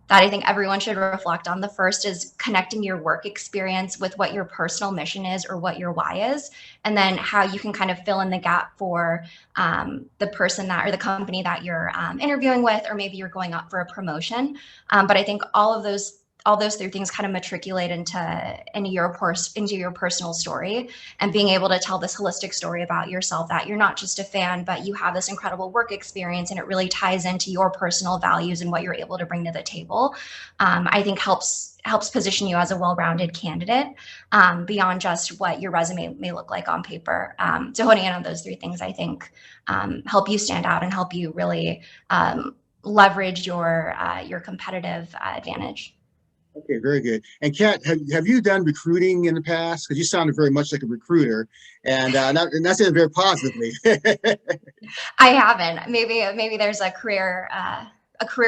I think everyone should reflect on. The first is connecting your work experience with what your personal mission is or what your why is, and then how you can kind of fill in the gap for the person that or the company that you're interviewing with, or maybe you're going up for a promotion. But I think all those three things kind of matriculate into your personal story, and being able to tell this holistic story about yourself, that you're not just a fan, but you have this incredible work experience, and it really ties into your personal values and what you're able to bring to the table. I think helps position you as a well-rounded candidate, beyond just what your resume may look like on paper. So honing in on those three things, I think, help you stand out and help you really leverage your competitive advantage. Okay, very good. And Kat, have you done recruiting in the past? Because you sounded very much like a recruiter, and not saying it very positively. I haven't. Maybe there's a career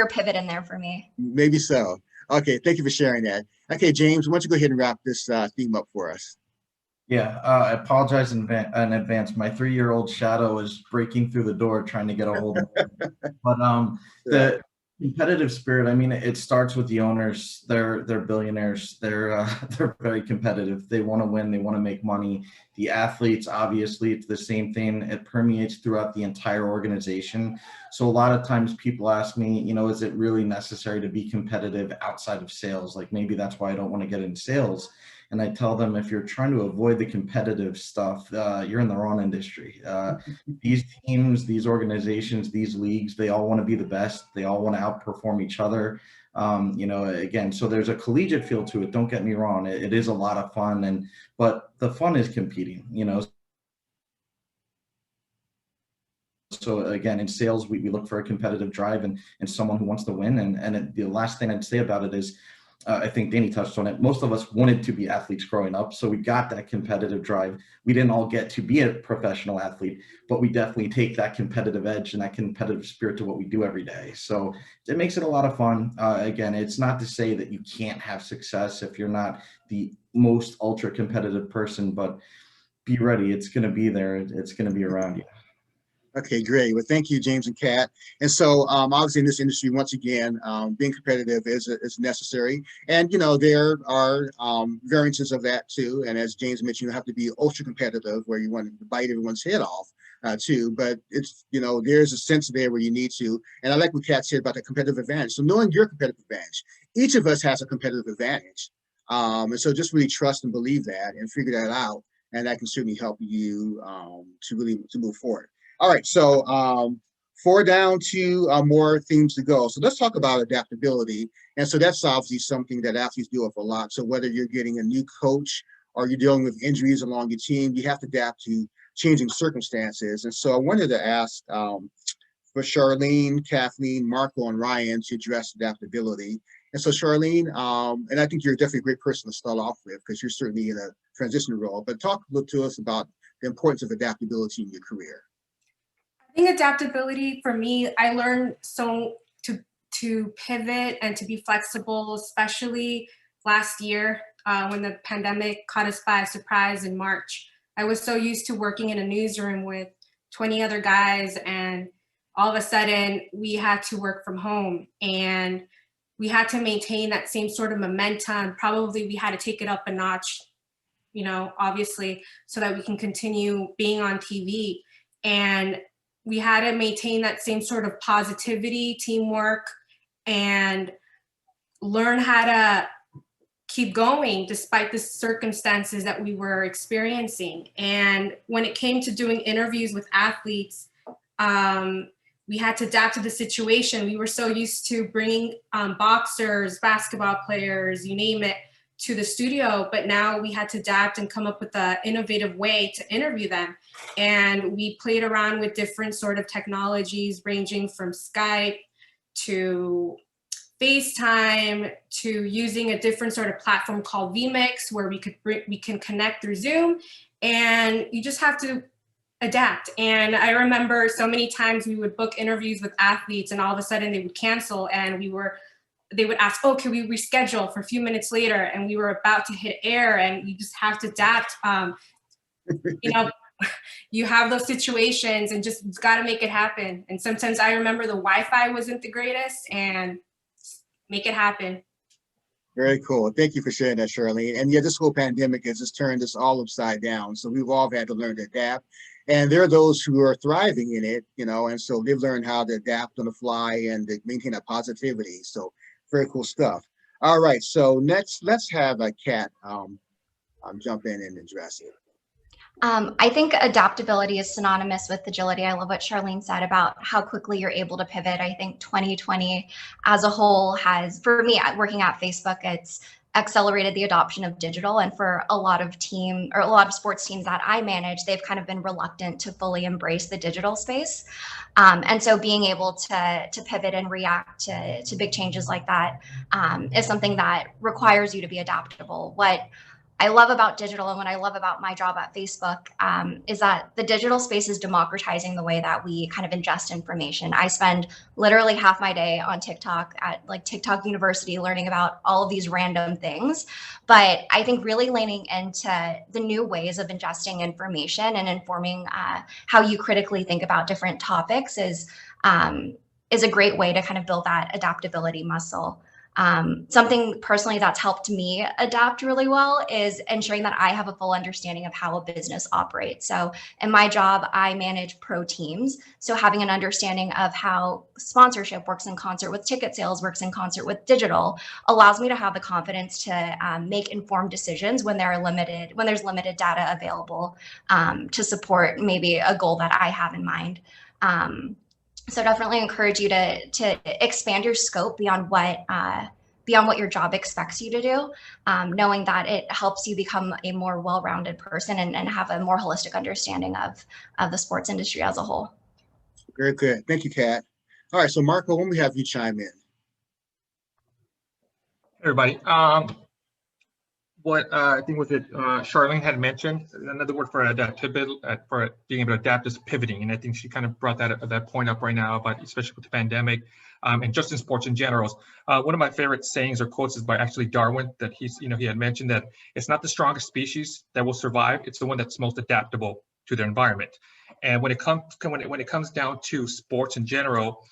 pivot in there for me. Maybe so. Okay, thank you for sharing that. Okay, James, why don't you go ahead and wrap this theme up for us? Yeah, I apologize in advance. My 3-year-old shadow is breaking through the door trying to get a hold of me. But the competitive spirit, I mean, it starts with the owners. They're billionaires. They're very competitive. They want to win. They want to make money. The athletes, obviously, it's the same thing. It permeates throughout the entire organization. So a lot of times people ask me, is it really necessary to be competitive outside of sales? Like, maybe that's why I don't want to get into sales. And I tell them, if you're trying to avoid the competitive stuff, you're in the wrong industry. These teams, these organizations, these leagues, they all want to be the best. They all want to outperform each other. Again, so there's a collegiate feel to it. Don't get me wrong. It is a lot of fun, but the fun is competing, So again, in sales, we look for a competitive drive and someone who wants to win. And the last thing I'd say about it is, I think Danny touched on it. Most of us wanted to be athletes growing up, so we got that competitive drive. We didn't all get to be a professional athlete, but we definitely take that competitive edge and that competitive spirit to what we do every day. So it makes it a lot of fun. Again, it's not to say that you can't have success if you're not the most ultra competitive person, but be ready. It's going to be there. It's going to be around you. Okay, great. Well, thank you, James and Kat. And so obviously in this industry, once again, being competitive is necessary. And, there are variances of that too. And as James mentioned, you have to be ultra competitive where you want to bite everyone's head off too. But it's, there's a sense there where you need to. And I like what Kat said about the competitive advantage. So knowing your competitive advantage, each of us has a competitive advantage. And so just really trust and believe that and figure that out. And that can certainly help you to move forward. All right, so 4 down, 2 more themes to go. So let's talk about adaptability. And so that's obviously something that athletes deal with a lot. So whether you're getting a new coach or you're dealing with injuries along your team, you have to adapt to changing circumstances. And so I wanted to ask for Charlene, Kathleen, Marco, and Ryan to address adaptability. And so Charlene, and I think you're definitely a great person to start off with because you're certainly in a transition role, but talk a little to us about the importance of adaptability in your career. I think adaptability for me, I learned to pivot and to be flexible, especially last year when the pandemic caught us by surprise in March. I was so used to working in a newsroom with 20 other guys, and all of a sudden we had to work from home and we had to maintain that same sort of momentum. Probably we had to take it up a notch, obviously, so that we can continue being on TV. And we had to maintain that same sort of positivity, teamwork, and learn how to keep going despite the circumstances that we were experiencing. And when it came to doing interviews with athletes, we had to adapt to the situation. We were so used to bringing boxers, basketball players, you name it, to the studio, but now we had to adapt and come up with an innovative way to interview them. And we played around with different sort of technologies, ranging from Skype to FaceTime to using a different sort of platform called vMix, where we can connect through Zoom and you just have to adapt. And I remember so many times we would book interviews with athletes and all of a sudden they would cancel, and they would ask, oh, can we reschedule for a few minutes later? And we were about to hit air, and you just have to adapt. You know, you have those situations and just got to make it happen. And sometimes I remember the Wi-Fi wasn't the greatest, and make it happen. Very cool. Thank you for sharing that, Charlene. And yeah, this whole pandemic has just turned us all upside down. So we've all had to learn to adapt. And there are those who are thriving in it, you know, and so they've learned how to adapt on the fly and to maintain that positivity. So very cool stuff. All right. So next, let's have a Kat jump in and address it. I think adaptability is synonymous with agility. I love what Charlene said about how quickly you're able to pivot. I think 2020 as a whole has, for me, working at Facebook, it's accelerated the adoption of digital. And for a lot of sports teams that I manage, they've kind of been reluctant to fully embrace the digital space. And so being able to pivot and react to big changes like that is something that requires you to be adaptable. What I love about digital and what I love about my job at Facebook is that the digital space is democratizing the way that we kind of ingest information. I spend literally half my day on TikTok at like TikTok University learning about all of these random things. But I think really leaning into the new ways of ingesting information and informing how you critically think about different topics is a great way to kind of build that adaptability muscle. Something personally that's helped me adapt really well is ensuring that I have a full understanding of how a business operates. So in my job, I manage pro teams. So having an understanding of how sponsorship works in concert with ticket sales, works in concert with digital, allows me to have the confidence to make informed decisions when there's limited data available to support maybe a goal that I have in mind. So definitely encourage you to expand your scope beyond what your job expects you to do, knowing that it helps you become a more well-rounded person and have a more holistic understanding of the sports industry as a whole. Very good. Thank you, Kat. All right, so Marco, when we have you chime in. Everybody, what I think was it Charlene had mentioned, another word for adaptability, for being able to adapt is pivoting, and I think she kind of brought that point up right now, but especially with the pandemic and just in sports in general. One of my favorite sayings or quotes is by actually Darwin, that he had mentioned that it's not the strongest species that will survive, it's the one that's most adaptable to their environment. And when it comes down to sports in general,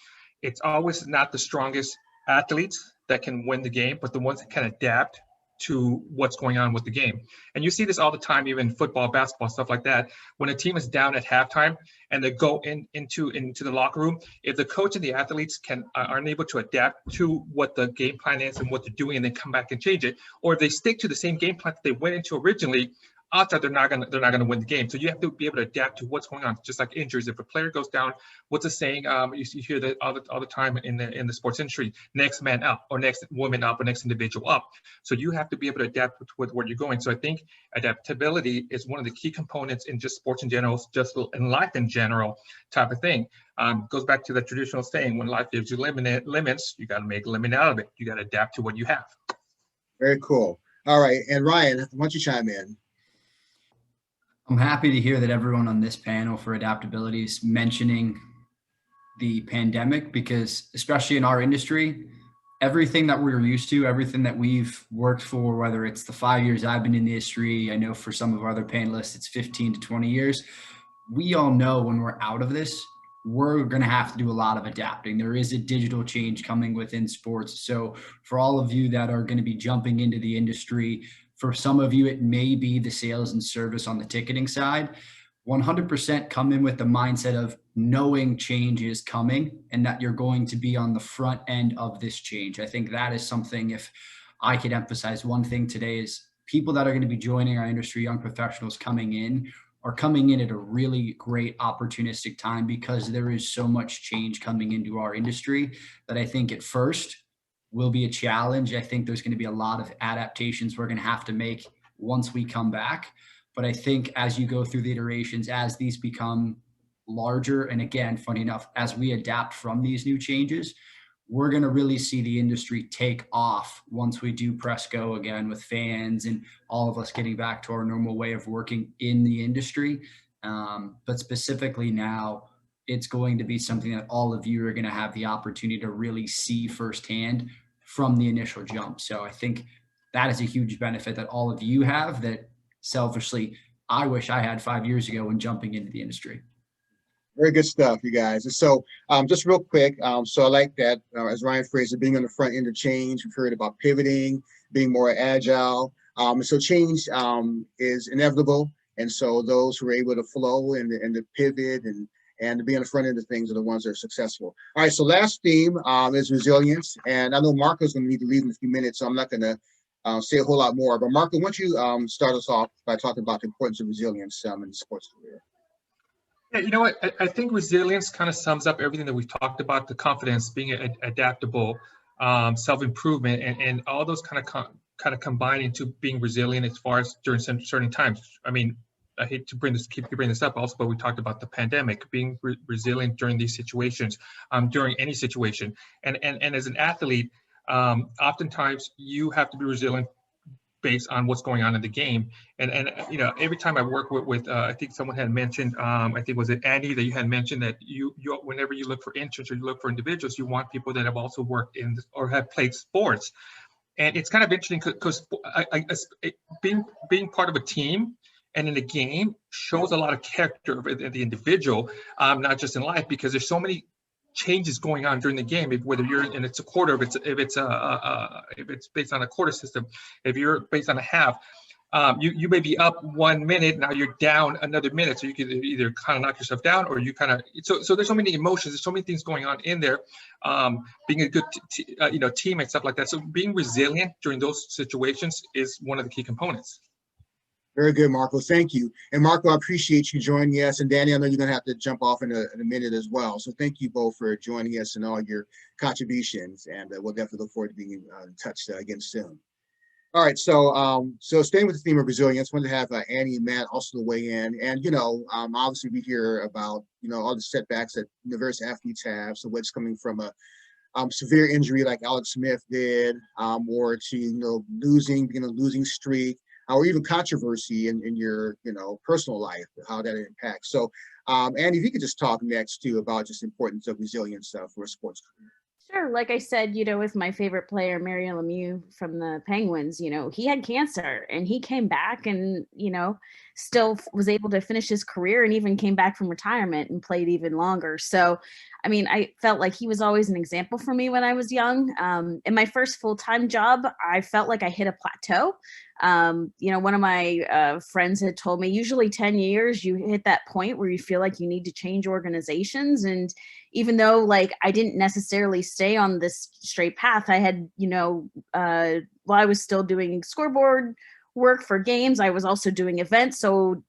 it's always not the strongest athletes that can win the game, but the ones that can adapt to what's going on with the game. And you see this all the time, even football, basketball, stuff like that. When a team is down at halftime and they go into the locker room, if the coach and the athletes aren't able to adapt to what the game plan is and what they're doing, and then come back and change it, or if they stick to the same game plan that they went into originally, odds are they're not gonna win the game. So you have to be able to adapt to what's going on. Just like injuries, if a player goes down, what's the saying? You hear that all the time in the sports industry: next man up, or next woman up, or next individual up. So you have to be able to adapt with where you're going. So I think adaptability is one of the key components in just sports in general, just in life in general, type of thing. Goes back to the traditional saying: when life gives you limits, you got to make a limit out of it. You got to adapt to what you have. Very cool. All right, and Ryan, why don't you chime in? I'm happy to hear that everyone on this panel for adaptability is mentioning the pandemic, because especially in our industry, everything that we're used to, everything that we've worked for, whether it's the 5 years I've been in the industry, I know for some of our other panelists, it's 15 to 20 years. We all know when we're out of this, we're going to have to do a lot of adapting. There is a digital change coming within sports. So for all of you that are going to be jumping into the industry, for some of you, it may be the sales and service on the ticketing side. 100% come in with the mindset of knowing change is coming and that you're going to be on the front end of this change. I think that is something, if I could emphasize one thing today, is people that are going to be joining our industry, young professionals coming in, are coming in at a really great opportunistic time, because there is so much change coming into our industry that I think at first will be a challenge. I think there's going to be a lot of adaptations we're going to have to make once we come back. But I think as you go through the iterations, as these become larger, and again, funny enough, as we adapt from these new changes, we're going to really see the industry take off once we do press go again with fans and all of us getting back to our normal way of working in the industry. But specifically now, it's going to be something that all of you are going to have the opportunity to really see firsthand from the initial jump. So I think that is a huge benefit that all of you have that selfishly I wish I had 5 years ago when jumping into the industry. Very good stuff, you guys. And so just real quick, so I like that, as Ryan phrased it, being on the front end of change. We've heard about pivoting, being more agile. So change is inevitable. And so those who are able to flow and to pivot and to be on the front end of things are the ones that are successful. All right, so last theme is resilience. And I know Marco's going to need to leave in a few minutes, so I'm not going to say a whole lot more. But Marco, why don't you start us off by talking about the importance of resilience in the sports career? Yeah, you know what? I think resilience kind of sums up everything that we've talked about, the confidence, being adaptable, self-improvement, and all those kind of combine into being resilient as far as during certain times. I mean, I hate to keep bringing this up also, but we talked about the pandemic, being resilient during these situations, during any situation. And as an athlete, oftentimes you have to be resilient based on what's going on in the game. And you know, every time I work with I think someone had mentioned, I think was it Andy, that you had mentioned that you whenever you look for interns or you look for individuals, you want people that have also worked in or have played sports. And it's kind of interesting because being part of a team and in a game shows a lot of character of the individual, not just in life, because there's so many changes going on during the game. Whether you're and it's a quarter, if it's based on a quarter system, if you're based on a half, you may be up 1 minute, now you're down another minute, so you can either kind of knock yourself down or you kind of so there's so many emotions, there's so many things going on in there. Being a good team and stuff like that. So being resilient during those situations is one of the key components. Very good, Marco. Thank you. And Marco, I appreciate you joining us. And Danny, I know you're going to have to jump off in a minute as well. So thank you both for joining us and all your contributions. And we'll definitely look forward to being in touch again soon. All right. So staying with the theme of resilience, I wanted to have Annie and Matt also weigh in. And, obviously we hear about, all the setbacks that various athletes have. So what's coming from a severe injury like Alex Smith did, or to, being a losing streak, or even controversy in your, personal life, how that impacts. So, Andy, if you could just talk next too about just the importance of resilience for a sports career. Sure. Like I said, with my favorite player, Mario Lemieux from the Penguins, he had cancer and he came back and, still was able to finish his career and even came back from retirement and played even longer. So, I mean, I felt like he was always an example for me when I was young. In my first full-time job, I felt like I hit a plateau. One of my friends had told me usually 10 years, you hit that point where you feel like you need to change organizations. And even though I didn't necessarily stay on this straight path, I had, while I was still doing scoreboard work for games, I was also doing events. So,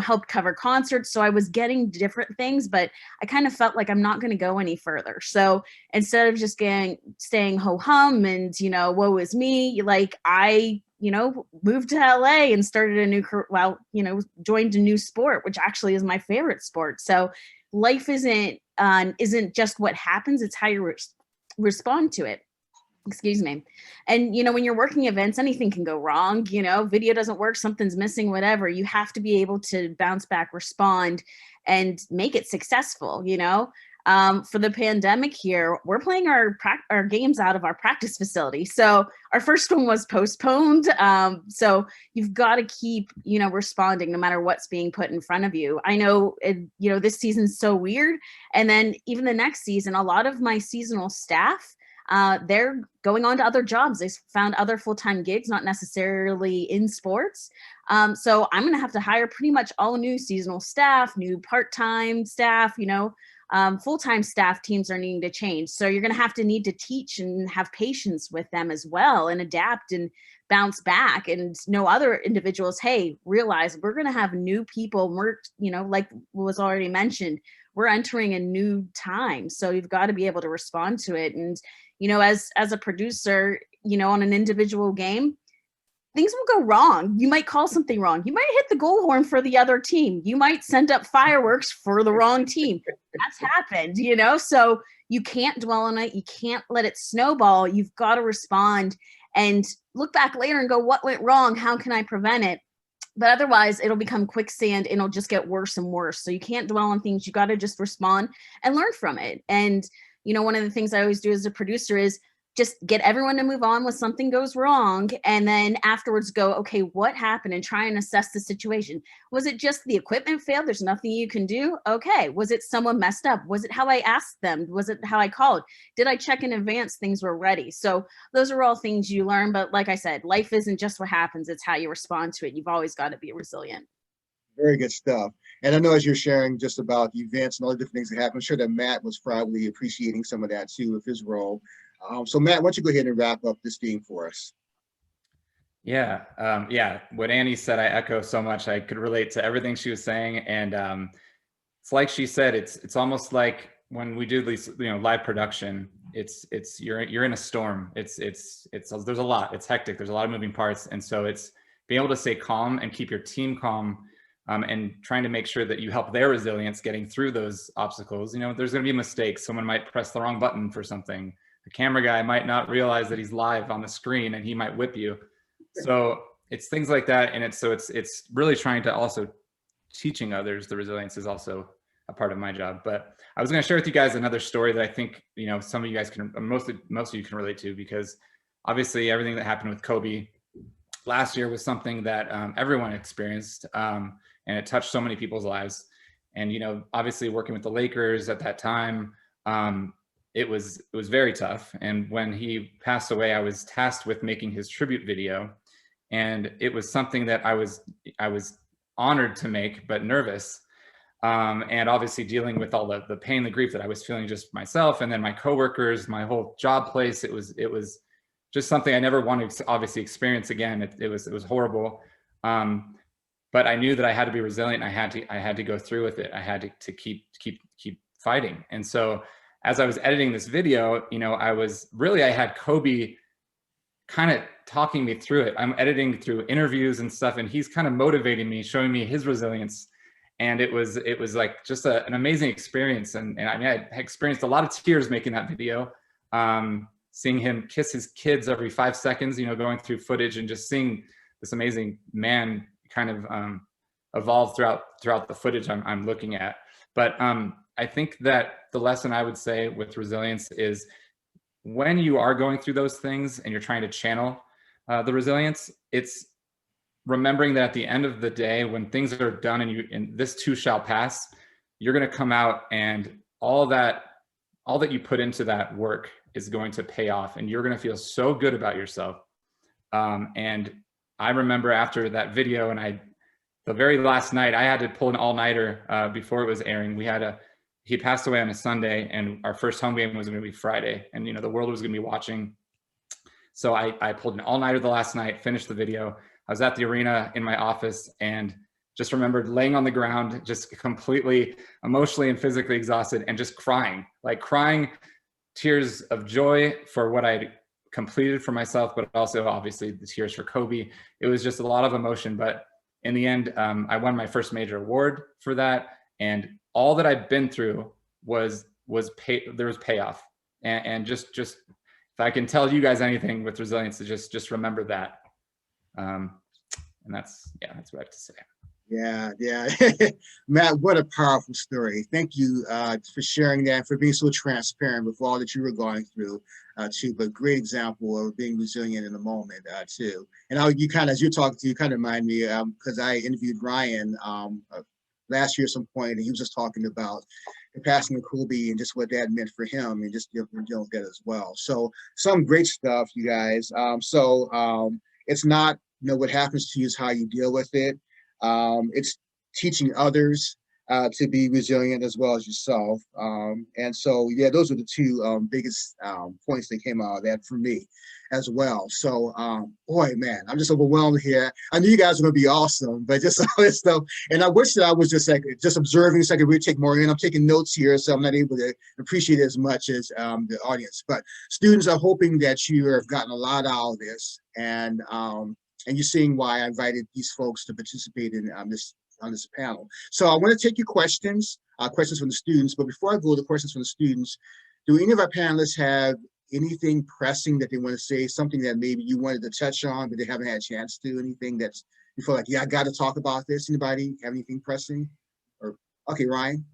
helped cover concerts. So I was getting different things, but I kind of felt like I'm not going to go any further. So instead of just staying ho-hum and, woe is me, I moved to LA and started a new career, joined a new sport, which actually is my favorite sport. So life isn't just what happens, it's how you respond to it. Excuse me. And, when you're working events, anything can go wrong, video doesn't work, something's missing, whatever. You have to be able to bounce back, respond, and make it successful, For the pandemic here, we're playing our games out of our practice facility. So our first one was postponed. So you've got to keep, responding no matter what's being put in front of you. I know, this season's so weird. And then even the next season, a lot of my seasonal staff, they're going on to other jobs. They found other full-time gigs, not necessarily in sports. So I'm going to have to hire pretty much all new seasonal staff, new part-time staff, full-time staff teams are needing to change. So you're going to need to teach and have patience with them as well and adapt and bounce back and know other individuals, hey, realize we're going to have new people. We're, like was already mentioned, we're entering a new time. So you've got to be able to respond to it. And, as a producer, on an individual game, things will go wrong. You might call something wrong. You might hit the goal horn for the other team. You might send up fireworks for the wrong team. That's happened, you know? So you can't dwell on it. You can't let it snowball. You've got to respond and look back later and go, what went wrong? How can I prevent it? But otherwise, it'll become quicksand and it'll just get worse and worse. So you can't dwell on things. You got to just respond and learn from it. And, you know, one of the things I always do as a producer is just get everyone to move on when something goes wrong. And then afterwards go, okay, what happened? And try and assess the situation. Was it just the equipment failed? There's nothing you can do. Okay. Was it someone messed up? Was it how I asked them? Was it how I called? Did I check in advance things were ready? So those are all things you learn. But like I said, life isn't just what happens. It's how you respond to it. You've always got to be resilient. Very good stuff. And I know as you're sharing just about the events and all the different things that happen, I'm sure that Matt was probably appreciating some of that too with his role. So Matt, why don't you go ahead and wrap up this theme for us? Yeah, what Annie said, I echo so much. I could relate to everything she was saying. And it's like she said, it's almost like when we do these, you know, live production, you're in a storm. There's a lot, it's hectic. There's a lot of moving parts. And so it's being able to stay calm and keep your team calm, and trying to make sure that you help their resilience getting through those obstacles. You know, there's going to be mistakes. Someone might press the wrong button for something. The camera guy might not realize that he's live on the screen and he might whip you. So it's things like that. And it's really trying to also teaching others the resilience is also a part of my job. But I was going to share with you guys another story that I think, you know, some of you guys can, most of you can relate to, because obviously everything that happened with Kobe last year was something that everyone experienced, and it touched so many people's lives. And, you know, obviously working with the Lakers at that time, it was very tough. And when he passed away, I was tasked with making his tribute video. And it was something that I was honored to make, but nervous. And obviously dealing with all the pain, the grief that I was feeling just myself, and then my coworkers, my whole job place. It was just something I never want to obviously experience again. It was horrible. But I knew that I had to be resilient. I had to go through with it. I had to keep fighting. And so as I was editing this video, you know, I had Kobe kind of talking me through it. I'm editing through interviews and stuff, and he's kind of motivating me, showing me his resilience. And it was like just an amazing experience. And I mean, I experienced a lot of tears making that video, seeing him kiss his kids every 5 seconds, you know, going through footage and just seeing this amazing man kind of evolve throughout the footage I'm looking at. But I think that the lesson I would say with resilience is when you are going through those things and you're trying to channel the resilience, it's remembering that at the end of the day, when things are done and this too shall pass, you're going to come out and all that you put into that work is going to pay off, and you're going to feel so good about yourself. And I remember after that video, and the very last night, I had to pull an all-nighter before it was airing. He passed away on a Sunday, and our first home game was going to be Friday, and you know the world was going to be watching. So I pulled an all-nighter the last night, finished the video. I was at the arena in my office and just remembered laying on the ground, just completely emotionally and physically exhausted, and just crying tears of joy for what I completed for myself, but also obviously the tears for Kobe. It was just a lot of emotion, but in the end, I won my first major award for that. And all that I've been through there was payoff. And just if I can tell you guys anything with resilience, to just remember that. And that's what I have to say. Yeah. Matt, what a powerful story. Thank you for sharing that, for being so transparent with all that you were going through too, but great example of being resilient in the moment too. And as you're talking to, you kind of remind me, because I interviewed Ryan last year at some point, and he was just talking about the passing of Kobe and just what that meant for him, and just dealing with that as well. So some great stuff, you guys. It's not, what happens to you is how you deal with it. It's teaching others to be resilient as well as yourself. And so, yeah, those are the two biggest points that came out of that for me as well. So, boy, man, I'm just overwhelmed here. I knew you guys were going to be awesome, but just all this stuff. And I wish that I was just observing so I could really take more in. I'm taking notes here, so I'm not able to appreciate it as much as the audience. But students are hoping that you have gotten a lot out of this. And and you're seeing why I invited these folks to participate in on this panel. So I want to take your questions from the students. But before I go to questions from the students, do any of our panelists have anything pressing that they want to say? Something that maybe you wanted to touch on, but they haven't had a chance to? Anything that's you feel like, yeah, I got to talk about this? Anybody have anything pressing? Or okay, Ryan.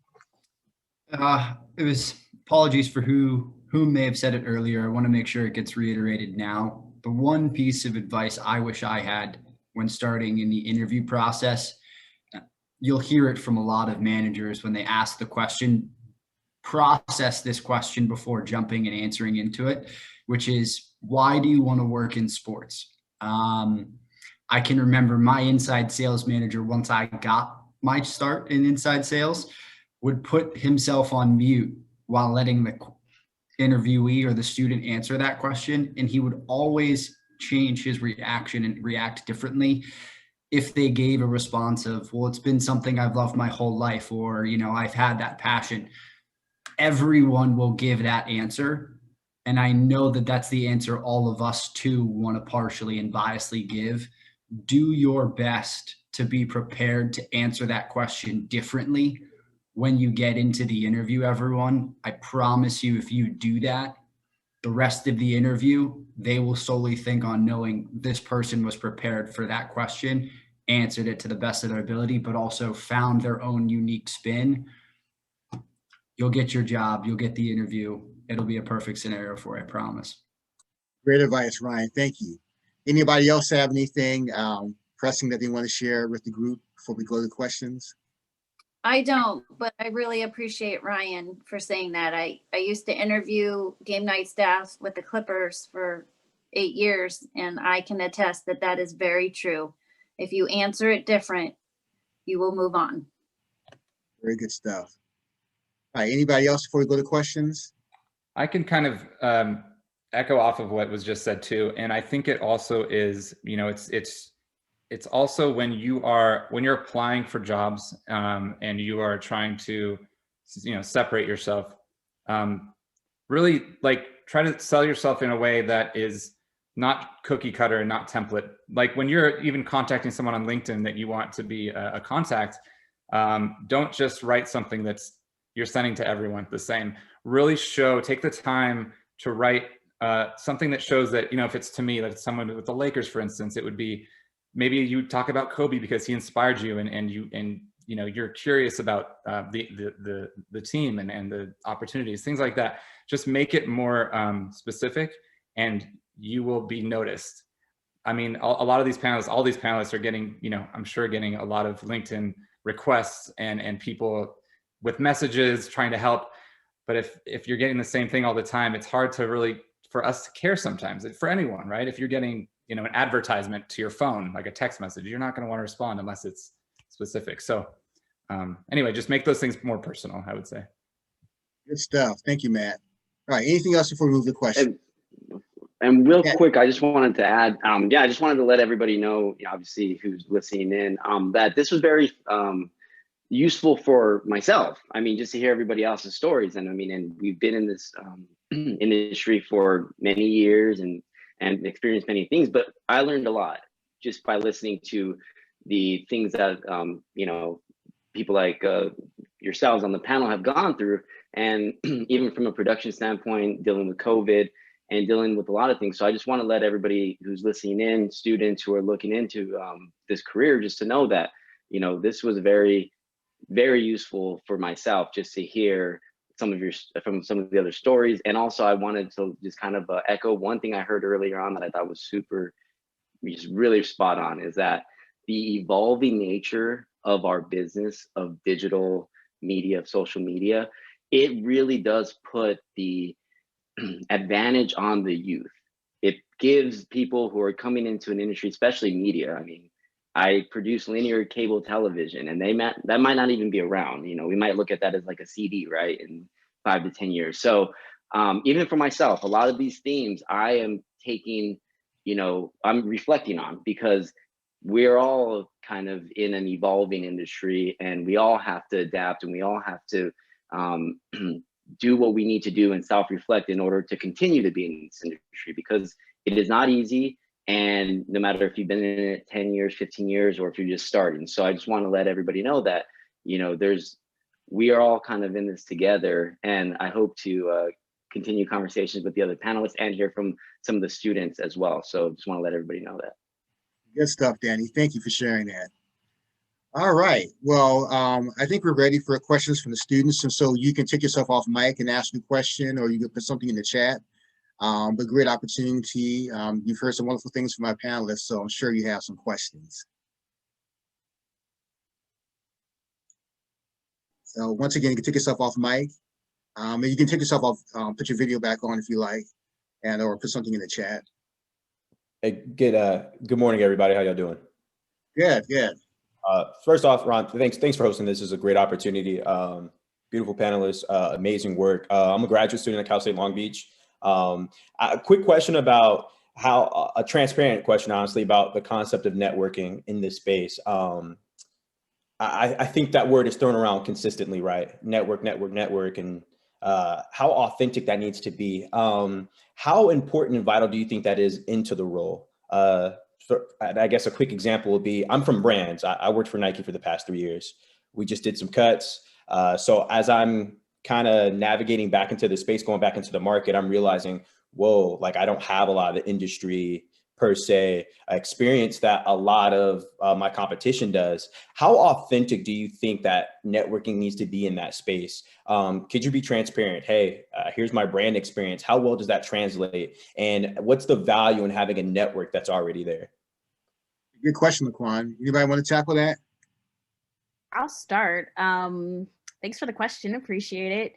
It was apologies for whom may have said it earlier. I want to make sure it gets reiterated now. The one piece of advice I wish I had when starting in the interview process, you'll hear it from a lot of managers when they ask the question, process this question before jumping and answering into it, which is, why do you want to work in sports? I can remember my inside sales manager, once I got my start in inside sales, would put himself on mute while letting the interviewee or the student answer that question. And he would always change his reaction and react differently if they gave a response of, well, it's been something I've loved my whole life, or, you know, I've had that passion. Everyone will give that answer. And I know that that's the answer all of us too want to partially and biasly give. Do your best to be prepared to answer that question differently when you get into the interview, everyone. I promise you, if you do that, the rest of the interview, they will solely think on knowing this person was prepared for that question, answered it to the best of their ability, but also found their own unique spin. You'll get your job, you'll get the interview. It'll be a perfect scenario for you, I promise. Great advice, Ryan. Thank you. Anybody else have anything pressing that they want to share with the group before we go to questions? I don't, but I really appreciate Ryan for saying that. I used to interview game night staff with the Clippers for 8 years, and I can attest that that is very true. If you answer it different, you will move on. Very good stuff. All right, anybody else before we go to questions? I can kind of echo off of what was just said too. And I think it also is, you know, it's also when you're applying for jobs and you are trying to, you know, separate yourself, really like try to sell yourself in a way that is not cookie cutter and not template. Like when you're even contacting someone on LinkedIn that you want to be a contact, don't just write something that's you're sending to everyone the same. Really take the time to write something that shows that, you know, if it's to me, like it's someone with the Lakers, for instance, it would be, maybe you talk about Kobe because he inspired you, and you know, you're curious about the team and the opportunities, things like that. Just make it more specific, and you will be noticed. I mean, a lot of these panelists, all these panelists are getting, you know, I'm sure getting a lot of LinkedIn requests and people with messages trying to help. But if you're getting the same thing all the time, it's hard to really, for us to care sometimes, for anyone, right? If you're getting, you know, an advertisement to your phone, like a text message, you're not going to want to respond unless it's specific. So anyway, just make those things more personal, I would say. Good stuff. Thank you, Matt. All right, anything else before we move to questions? And real quick, I just wanted to add, I just wanted to let everybody know, obviously, who's listening in, that this was very useful for myself. I mean, just to hear everybody else's stories. And I mean, and we've been in this industry for many years and experienced many things, but I learned a lot just by listening to the things that, you know, people like yourselves on the panel have gone through. And even from a production standpoint, dealing with COVID and dealing with a lot of things. So I just want to let everybody who's listening in, students who are looking into this career, just to know that, you know, this was very, very useful for myself just to hear from some of the other stories. And also I wanted to just kind of echo one thing I heard earlier on that I thought was just really spot on, is that the evolving nature of our business of digital media, of social media, it really does put the advantage on the youth. It gives people who are coming into an industry, especially media. I mean, I produce linear cable television, and that might not even be around. You know, we might look at that as like a CD, right, in 5 to 10 years. So even for myself, a lot of these themes I am taking, you know, I'm reflecting on, because we're all kind of in an evolving industry, and we all have to adapt, and we all have to do what we need to do and self-reflect in order to continue to be in this industry, because it is not easy. And no matter if you've been in it 10 years, 15 years, or if you're just starting. So I just want to let everybody know that, you know, we are all kind of in this together, and I hope to continue conversations with the other panelists and hear from some of the students as well. So just want to let everybody know that. Good stuff, Danny. Thank you for sharing that. All right. Well, I think we're ready for questions from the students. And so you can take yourself off mic and ask a question, or you can put something in the chat. But great opportunity. You've heard some wonderful things from my panelists, so I'm sure you have some questions. So once again, you can take yourself off mic. And you can take yourself off, put your video back on if you like, and or put something in the chat. Hey, good morning, everybody. How y'all doing? Good, good. First off, Ron, thanks for hosting this. This is a great opportunity. Beautiful panelists, amazing work. I'm a graduate student at Cal State Long Beach. A quick question about a transparent question, honestly, about the concept of networking in this space. I think that word is thrown around consistently, right? Network, and how authentic that needs to be. How important and vital do you think that is into the role? I guess a quick example would be, I'm from brands. I worked for Nike for the past 3 years. We just did some cuts. So as I'm kind of navigating back into the space, going back into the market, I'm realizing, whoa, like I don't have a lot of the industry per se experience that a lot of my competition does. How authentic do you think that networking needs to be in that space? Could you be transparent? Hey, here's my brand experience. How well does that translate? And what's the value in having a network that's already there? Good question, Laquan. Anybody want to tackle that? I'll start. Thanks for the question. Appreciate it.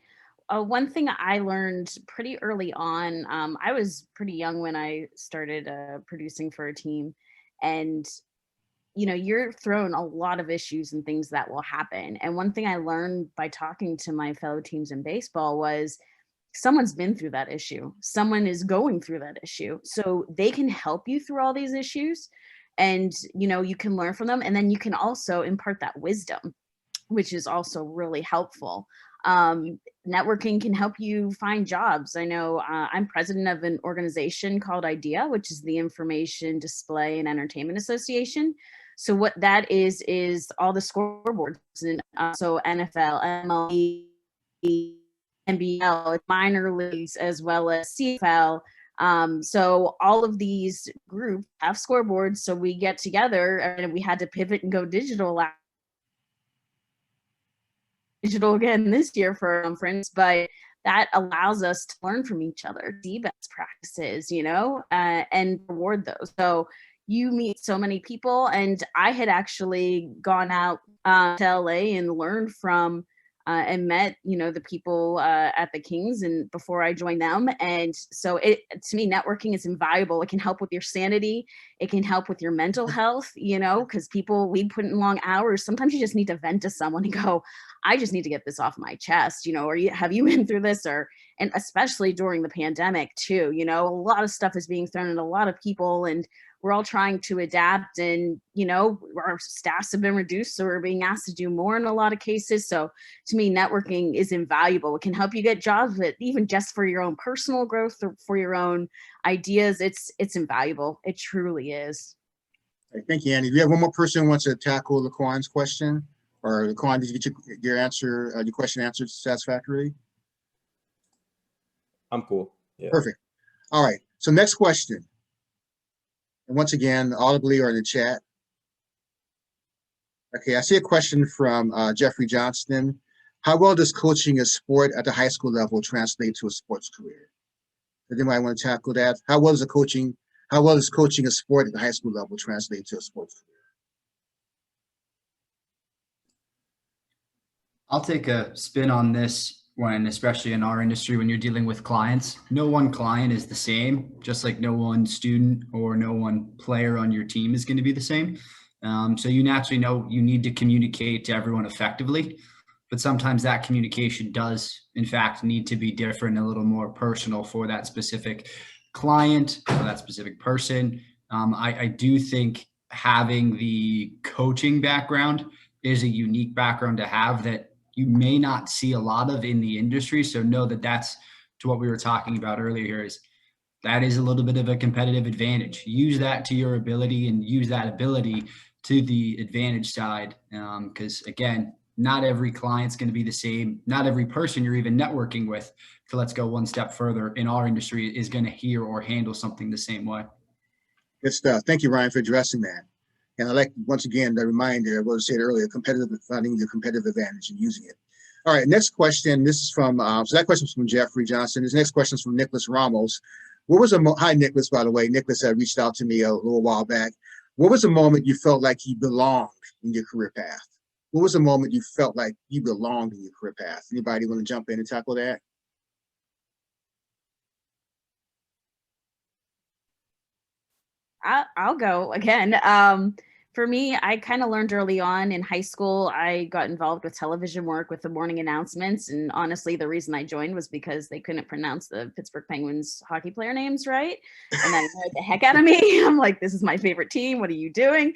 One thing I learned pretty early on, I was pretty young when I started producing for a team, and you know, you're thrown a lot of issues and things that will happen. And one thing I learned by talking to my fellow teams in baseball was someone's been through that issue. Someone is going through that issue. So they can help you through all these issues, and you know, you can learn from them, and then you can also impart that wisdom, which is also really helpful. Networking can help you find jobs. I know I'm president of an organization called IDEA, which is the Information Display and Entertainment Association. So what that is all the scoreboards, and so NFL, MLB, NBL, minor leagues, as well as CFL. So all of these groups have scoreboards. So we get together, and we had to pivot and go digital again this year for conference, but that allows us to learn from each other, see best practices, you know, and reward those. So you meet so many people, and I had actually gone out to LA and learned from and met, you know, the people at the Kings and before I joined them. And so to me, networking is invaluable. It can help with your sanity. It can help with your mental health, you know, because we put in long hours. Sometimes you just need to vent to someone and go, I just need to get this off my chest, you know, or have you been through this? And especially during the pandemic too, you know, a lot of stuff is being thrown at a lot of people, and we're all trying to adapt, and, you know, our staffs have been reduced, so we're being asked to do more in a lot of cases. So to me, networking is invaluable. It can help you get jobs, but even just for your own personal growth or for your own ideas, it's invaluable. It truly is. Thank you, Annie. Do we have one more person who wants to tackle Laquan's question? Or Laquan, did you get your question answered satisfactorily? I'm cool. Yeah. Perfect. All right. So next question. And once again, audibly or in the chat. Okay, I see a question from Jeffrey Johnston. How well does coaching a sport at the high school level translate to a sports career? Does anybody want to tackle that? How well does coaching a sport at the high school level translate to a sports career? I'll take a spin on this when, especially in our industry, when you're dealing with clients. No one client is the same, just like no one student or no one player on your team is going to be the same. So you naturally know you need to communicate to everyone effectively, but sometimes that communication does, in fact, need to be different, a little more personal for that specific client or that specific person. I do think having the coaching background is a unique background to have that you may not see a lot of in the industry. So know that that's to what we were talking about earlier here is that is a little bit of a competitive advantage. Use that to your ability and use that ability to the advantage side. Because again, not every client's going to be the same. Not every person you're even networking with, to let's go one step further in our industry, is going to hear or handle something the same way. Good stuff. Thank you, Ryan, for addressing that. And I like, once again, the reminder, what I said earlier, finding your competitive advantage and using it. All right, next question. This is from, so that question is from Jeffrey Johnson. This next question is from Nicholas Ramos. What was hi, Nicholas, by the way. Nicholas reached out to me a little while back. What was a moment you felt like you belonged in your career path? What was a moment you felt like you belonged in your career path? Anybody want to jump in and tackle that? I'll go again. For me, I kind of learned early on in high school. I got involved with television work with the morning announcements. And honestly, the reason I joined was because they couldn't pronounce the Pittsburgh Penguins hockey player names right. And that annoyed the heck out of me. I'm like, this is my favorite team. What are you doing?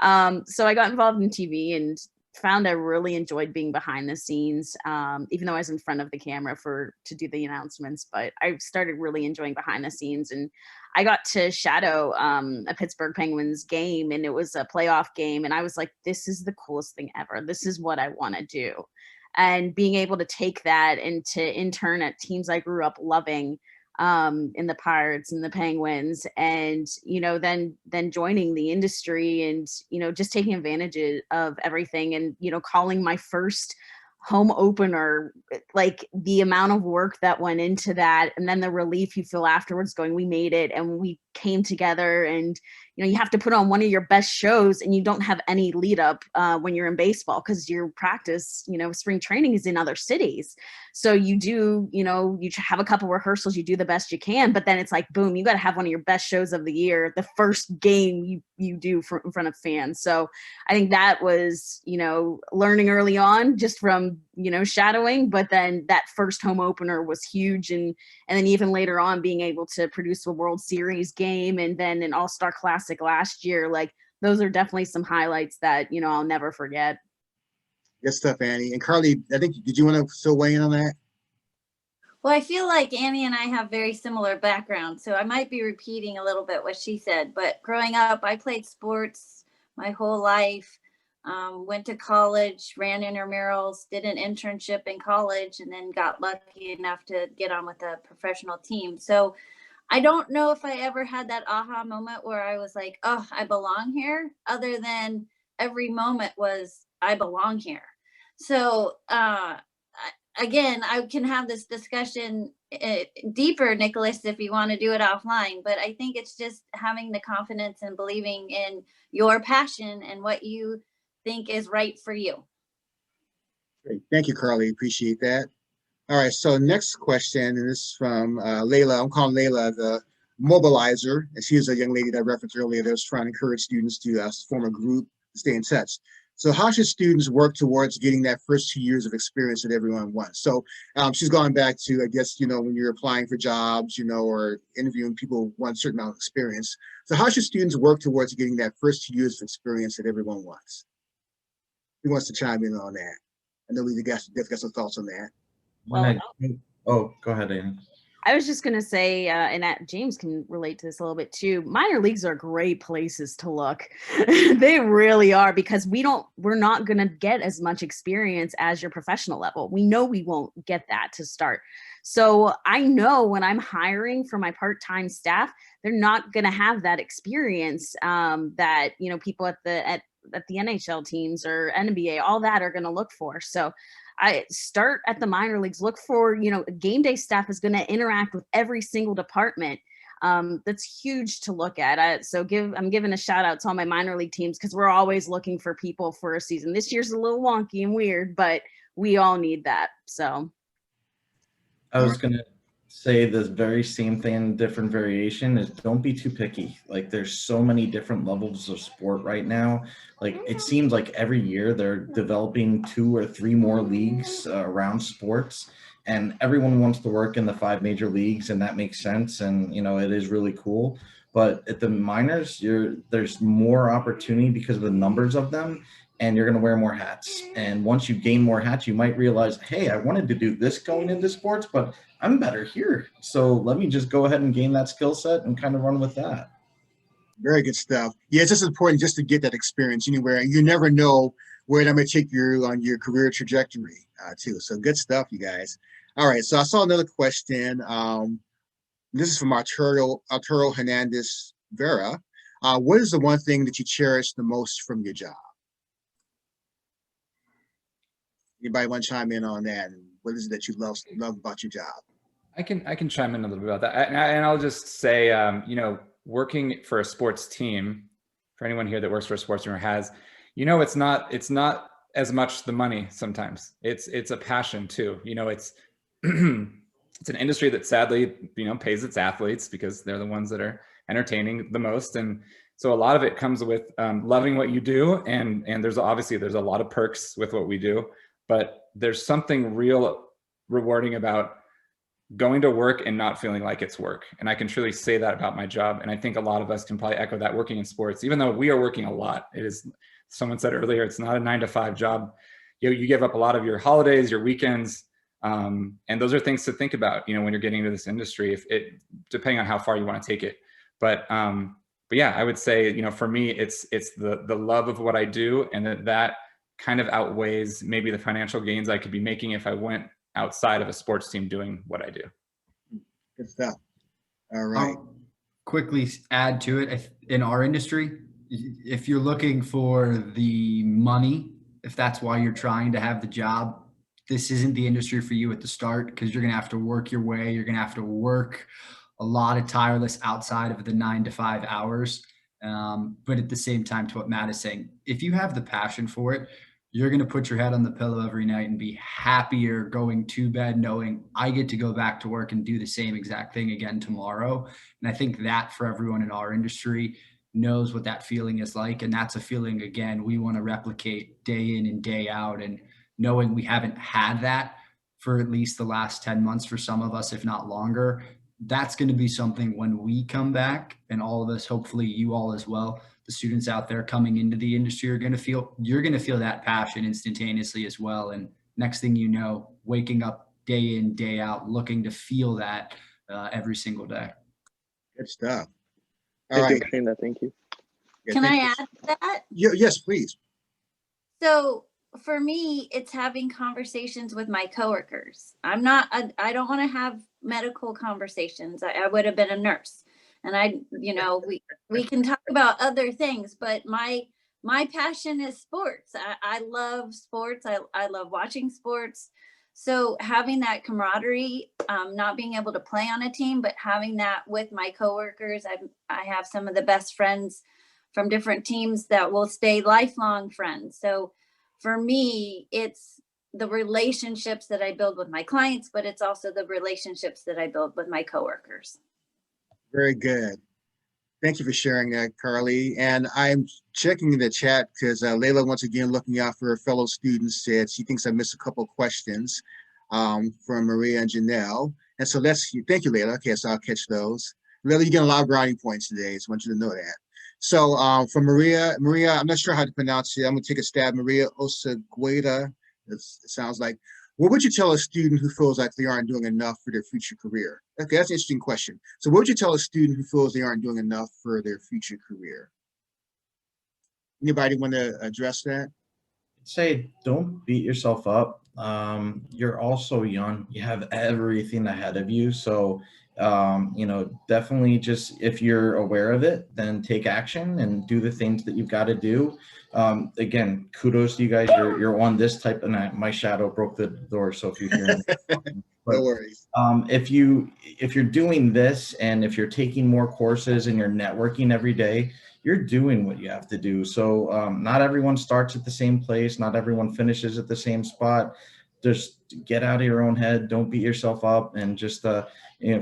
So I got involved in TV and found I really enjoyed being behind the scenes, even though I was in front of the camera to do the announcements. But I started really enjoying behind the scenes, and I got to shadow a Pittsburgh Penguins game, and it was a playoff game. And I was like, this is the coolest thing ever. This is what I want to do. And being able to take that and to intern at teams I grew up loving, in the Pirates and the Penguins, and, then joining the industry and, just taking advantage of everything and, calling my first home opener, like the amount of work that went into that, and then the relief you feel afterwards going, we made it and we came together. And you have to put on one of your best shows, and you don't have any lead up when you're in baseball, because your practice, spring training is in other cities. So you do, you have a couple rehearsals, you do the best you can, but then it's like, boom, you got to have one of your best shows of the year, the first game you do in front of fans. So I think that was, learning early on just from, shadowing, but then that first home opener was huge. And then even later on, being able to produce a World Series game and then an All-Star Classic last year, like those are definitely some highlights that, I'll never forget. Good stuff, Annie. And Carly, I think, did you want to still weigh in on that? Well, I feel like Annie and I have very similar backgrounds, so I might be repeating a little bit what she said. But growing up, I played sports my whole life, went to college, ran intramurals, did an internship in college, and then got lucky enough to get on with a professional team. So I don't know if I ever had that aha moment where I was like, oh, I belong here, other than every moment was, I belong here. So again, I can have this discussion deeper, Nicholas, if you want to do it offline, but I think it's just having the confidence and believing in your passion and what you think is right for you. Great. Thank you, Carly. Appreciate that. All right, so next question, and this is from Layla. I'm calling Layla the mobilizer, and she was a young lady that I referenced earlier that was trying to encourage students to form a group to stay in touch. So how should students work towards getting that first 2 years of experience that everyone wants? So she's gone back to, I guess, when you're applying for jobs, or interviewing people who want a certain amount of experience. So how should students work towards getting that first 2 years of experience that everyone wants? Who wants to chime in on that? I know we got some thoughts on that. Go ahead, Annie. I was just going to say, and James can relate to this a little bit too, minor leagues are great places to look. They really are, because we're not going to get as much experience as your professional level. We know we won't get that to start. So I know when I'm hiring for my part-time staff, they're not going to have that experience that, people at the NHL teams or NBA, all that are going to look for. So I start at the minor leagues, look for, game day staff is going to interact with every single department. That's huge to look at. I'm giving a shout out to all my minor league teams, because we're always looking for people for a season. This year's a little wonky and weird, but we all need that. So I was going to say the very same thing, different variation, is don't be too picky. Like, there's so many different levels of sport right now. Like, it seems like every year they're developing 2 or 3 more leagues around sports, and everyone wants to work in the 5 major leagues, and that makes sense. And, it is really cool. But at the minors, there's more opportunity because of the numbers of them. and you're going to wear more hats. And once you gain more hats, you might realize, hey, I wanted to do this going into sports, but I'm better here. So let me just go ahead and gain that skill set and kind of run with that. Very good stuff. Yeah, it's just important just to get that experience anywhere. You never know where that may take you on your career trajectory too. So good stuff, you guys. All right, so I saw another question. This is from Arturo Hernandez Vera. What is the one thing that you cherish the most from your job? Anybody want to chime in on that? And what is it that you love about your job? I can chime in a little bit about that, and I'll just say, you know, working for a sports team, for anyone here that works for a sports team or has, you know, it's not as much the money sometimes. It's a passion too. You know, it's it's an industry that sadly, you know, pays its athletes because they're the ones that are entertaining the most, and so a lot of it comes with loving what you do, and there's a lot of perks with what we do, but there's something real rewarding about going to work and not feeling like it's work. And I can truly say that about my job. And I think a lot of us can probably echo that working in sports, even though we are working a lot. It is, someone said earlier, it's not a 9-to-5 job. You give up a lot of your holidays, your weekends. And those are things to think about, you know, when you're getting into this industry, depending on how far you want to take it. But yeah, I would say, you know, for me, it's the love of what I do, and that kind of outweighs maybe the financial gains I could be making if I went outside of a sports team doing what I do. Good stuff. All right. Quickly add to it, in our industry, if you're looking for the money, if that's why you're trying to have the job, this isn't the industry for you at the start, because you're going to have to work your way. You're going to have to work a lot of tireless outside of the 9-to-5 hours. But at the same time, to what Matt is saying, if you have the passion for it, you're going to put your head on the pillow every night and be happier going to bed knowing I get to go back to work and do the same exact thing again tomorrow. And I think that for everyone in our industry knows what that feeling is like. And that's a feeling, again, we want to replicate day in and day out. And knowing we haven't had that for at least the last 10 months for some of us, if not longer, that's going to be something when we come back, and all of us, hopefully you all as well, the students out there coming into the industry you're going to feel that passion instantaneously as well. And next thing you know, waking up day in, day out, looking to feel that every single day. Good stuff. All right. Thank you. Yeah, Can I you. add to that? Yes, please. So for me, it's having conversations with my coworkers. I don't want to have medical conversations. I would have been a nurse. And we can talk about other things, but my passion is sports. I love sports. I love watching sports. So having that camaraderie, not being able to play on a team, but having that with my coworkers, I have some of the best friends from different teams that will stay lifelong friends. So for me, it's the relationships that I build with my clients, but it's also the relationships that I build with my coworkers. Very good. Thank you for sharing that, Carly. And I'm checking in the chat because Layla, once again, looking out for her fellow students, said she thinks I missed a couple of questions from Maria and Janelle. And so thank you, Layla. Okay, so I'll catch those. Layla, you're getting a lot of brownie points today, so I want you to know that. So from Maria, I'm not sure how to pronounce it. I'm gonna take a stab. Maria Osagueda, it sounds like. What would you tell a student who feels like they aren't doing enough for their future career? Okay, that's an interesting question. So what would you tell a student who feels they aren't doing enough for their future career? Anybody want to address that? Say, don't beat yourself up. You're also young. You have everything ahead of you. So, definitely just, if you're aware of it, then take action and do the things that you've got to do. Again, kudos to you guys. You're on this type, and my shadow broke the door. So if you hear me, no worries. If you're doing this, and if you're taking more courses and you're networking every day, you're doing what you have to do. So not everyone starts at the same place. Not everyone finishes at the same spot. Just get out of your own head. Don't beat yourself up, and just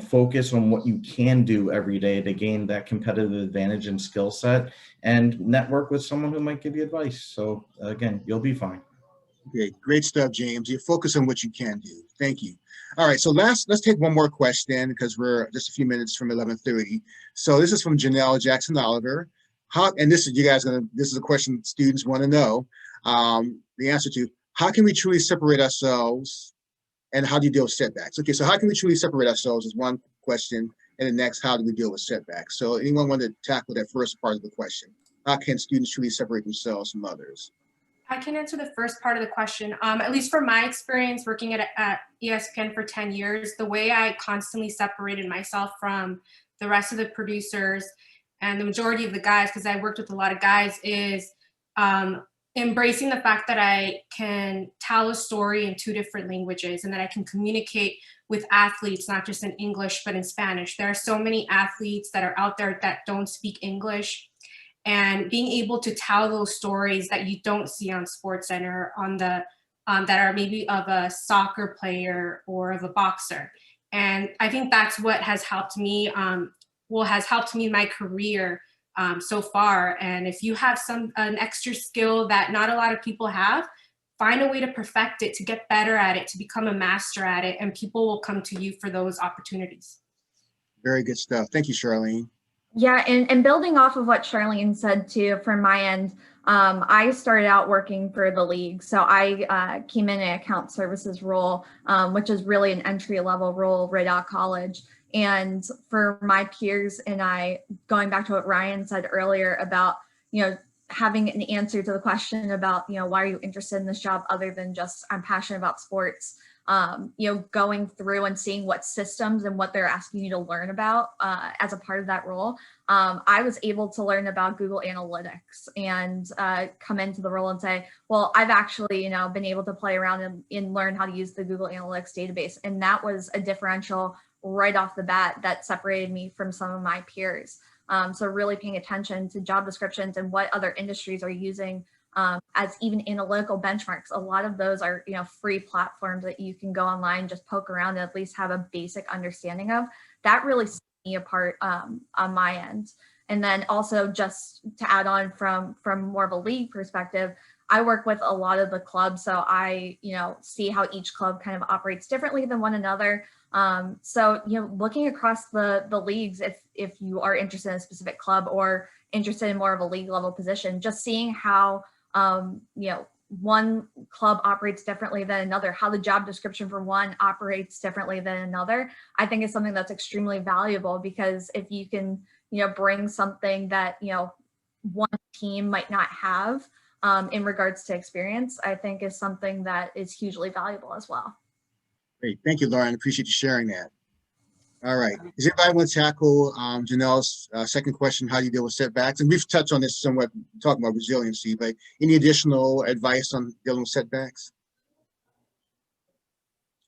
focus on what you can do every day to gain that competitive advantage and skill set, and network with someone who might give you advice. So again, you'll be fine. Okay, great stuff, James. You focus on what you can do. Thank you. All right, so let's take one more question because we're just a few minutes from 11:30. So this is from Janelle Jackson Oliver. and this is, you guys this is a question students want to know the answer to. How can we truly separate ourselves, and how do you deal with setbacks? Okay, so how can we truly separate ourselves is one question, and the next, how do we deal with setbacks? So anyone want to tackle that first part of the question? How can students truly separate themselves from others? I can answer the first part of the question. At least from my experience working at ESPN for 10 years, the way I constantly separated myself from the rest of the producers and the majority of the guys, because I worked with a lot of guys, is embracing the fact that I can tell a story in 2 different languages and that I can communicate with athletes, not just in English, but in Spanish. There are so many athletes that are out there that don't speak English, and being able to tell those stories that you don't see on SportsCenter on the that are maybe of a soccer player or of a boxer. And I think that's what has helped me, has helped me in my career so far. And if you have an extra skill that not a lot of people have, find a way to perfect it, to get better at it, to become a master at it, and people will come to you for those opportunities. Very good stuff. Thank you, Charlene. Yeah, and building off of what Charlene said too, from my end, I started out working for the league. So I came in an account services role, which is really an entry level role right out of college. And for my peers and I, going back to what Ryan said earlier about, having an answer to the question about, why are you interested in this job other than just I'm passionate about sports, going through and seeing what systems and what they're asking you to learn about as a part of that role. I was able to learn about Google Analytics and come into the role and say, well, I've actually, been able to play around and learn how to use the Google Analytics database. And that was a differential right off the bat that separated me from some of my peers. So really paying attention to job descriptions and what other industries are using as even analytical benchmarks. A lot of those are, free platforms that you can go online, just poke around and at least have a basic understanding of. That really set me apart on my end. And then also just to add on from more of a league perspective, I work with a lot of the clubs. So I, see how each club kind of operates differently than one another. So, looking across the leagues, if you are interested in a specific club or interested in more of a league level position, just seeing how, one club operates differently than another, how the job description for one operates differently than another, I think is something that's extremely valuable, because if you can, bring something that, one team might not have in regards to experience, I think is something that is hugely valuable as well. Great. Thank you, Lauren. Appreciate you sharing that. All right. Does anybody want to tackle Janelle's second question, how do you deal with setbacks? And we've touched on this somewhat, talking about resiliency, but any additional advice on dealing with setbacks?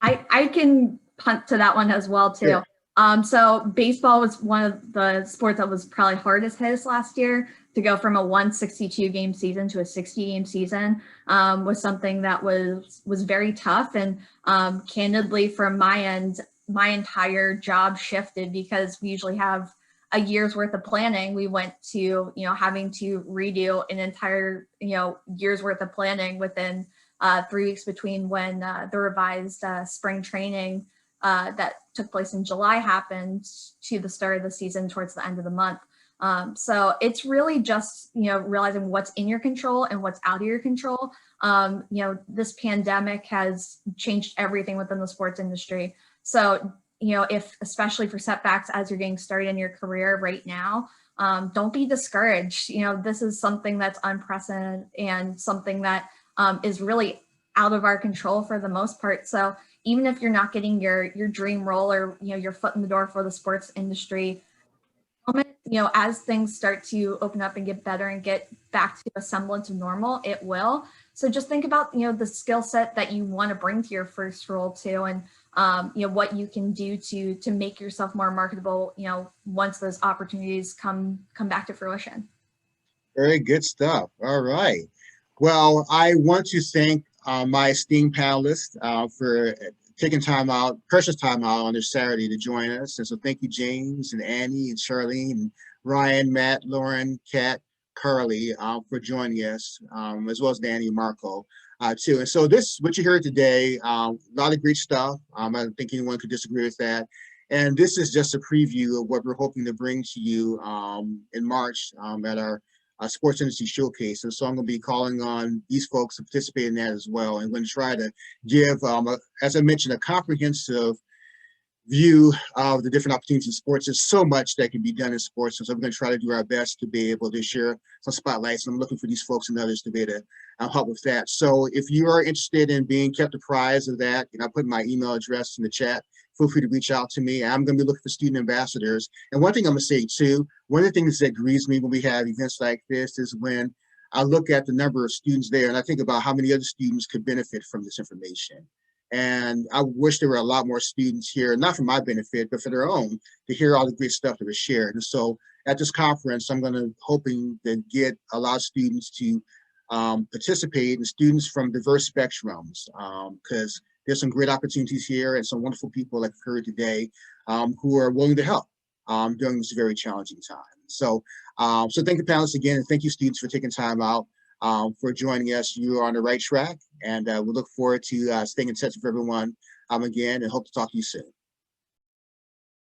I can punt to that one as well, too. Yeah. So baseball was one of the sports that was probably hardest hit us last year. To go from a 162 game season to a 60 game season was something that was very tough. And candidly, from my end, my entire job shifted because we usually have a year's worth of planning. We went to, having to redo an entire, year's worth of planning within 3 weeks between when the revised spring training that took place in July happened to the start of the season towards the end of the month. So it's really just, realizing what's in your control and what's out of your control. This pandemic has changed everything within the sports industry. So, if, especially for setbacks as you're getting started in your career right now, don't be discouraged. This is something that's unprecedented and something that is really out of our control for the most part. So even if you're not getting your dream role or, your foot in the door for the sports industry, as things start to open up and get better and get back to a semblance of normal, it will. So just think about, the skill set that you want to bring to your first role too, and what you can do to make yourself more marketable, once those opportunities come back to fruition. Very good stuff. All right. Well, I want to thank my esteemed panelists for taking time out, precious time out on this Saturday to join us. And so thank you, James and Annie and Charlene and Ryan, Matt, Lauren, Kat, Carly for joining us, as well as Danny and Marco too. And so this, what you heard today, a lot of great stuff. I don't think anyone could disagree with that. And this is just a preview of what we're hoping to bring to you in March at our sports industry showcase. And so I'm going to be calling on these folks to participate in that as well. And I'm going to try to give, as I mentioned, a comprehensive view of the different opportunities in sports. There's so much that can be done in sports. And so I'm going to try to do our best to be able to share some spotlights. And I'm looking for these folks and others to be able to help with that. So if you are interested in being kept apprised of that, I put my email address in the chat. Feel free to reach out to me. I'm going to be looking for student ambassadors. And one thing I'm going to say too, one of the things that grieves me when we have events like this is when I look at the number of students there and I think about how many other students could benefit from this information. And I wish there were a lot more students here, not for my benefit, but for their own, to hear all the great stuff that was shared. And so at this conference, I'm hoping to get a lot of students to participate, and students from diverse spectrums, because there's some great opportunities here and some wonderful people like we've heard today who are willing to help during this very challenging time. So, so thank you, panelists, again, and thank you, students, for taking time out for joining us. You are on the right track, and we look forward to staying in touch with everyone again, and hope to talk to you soon.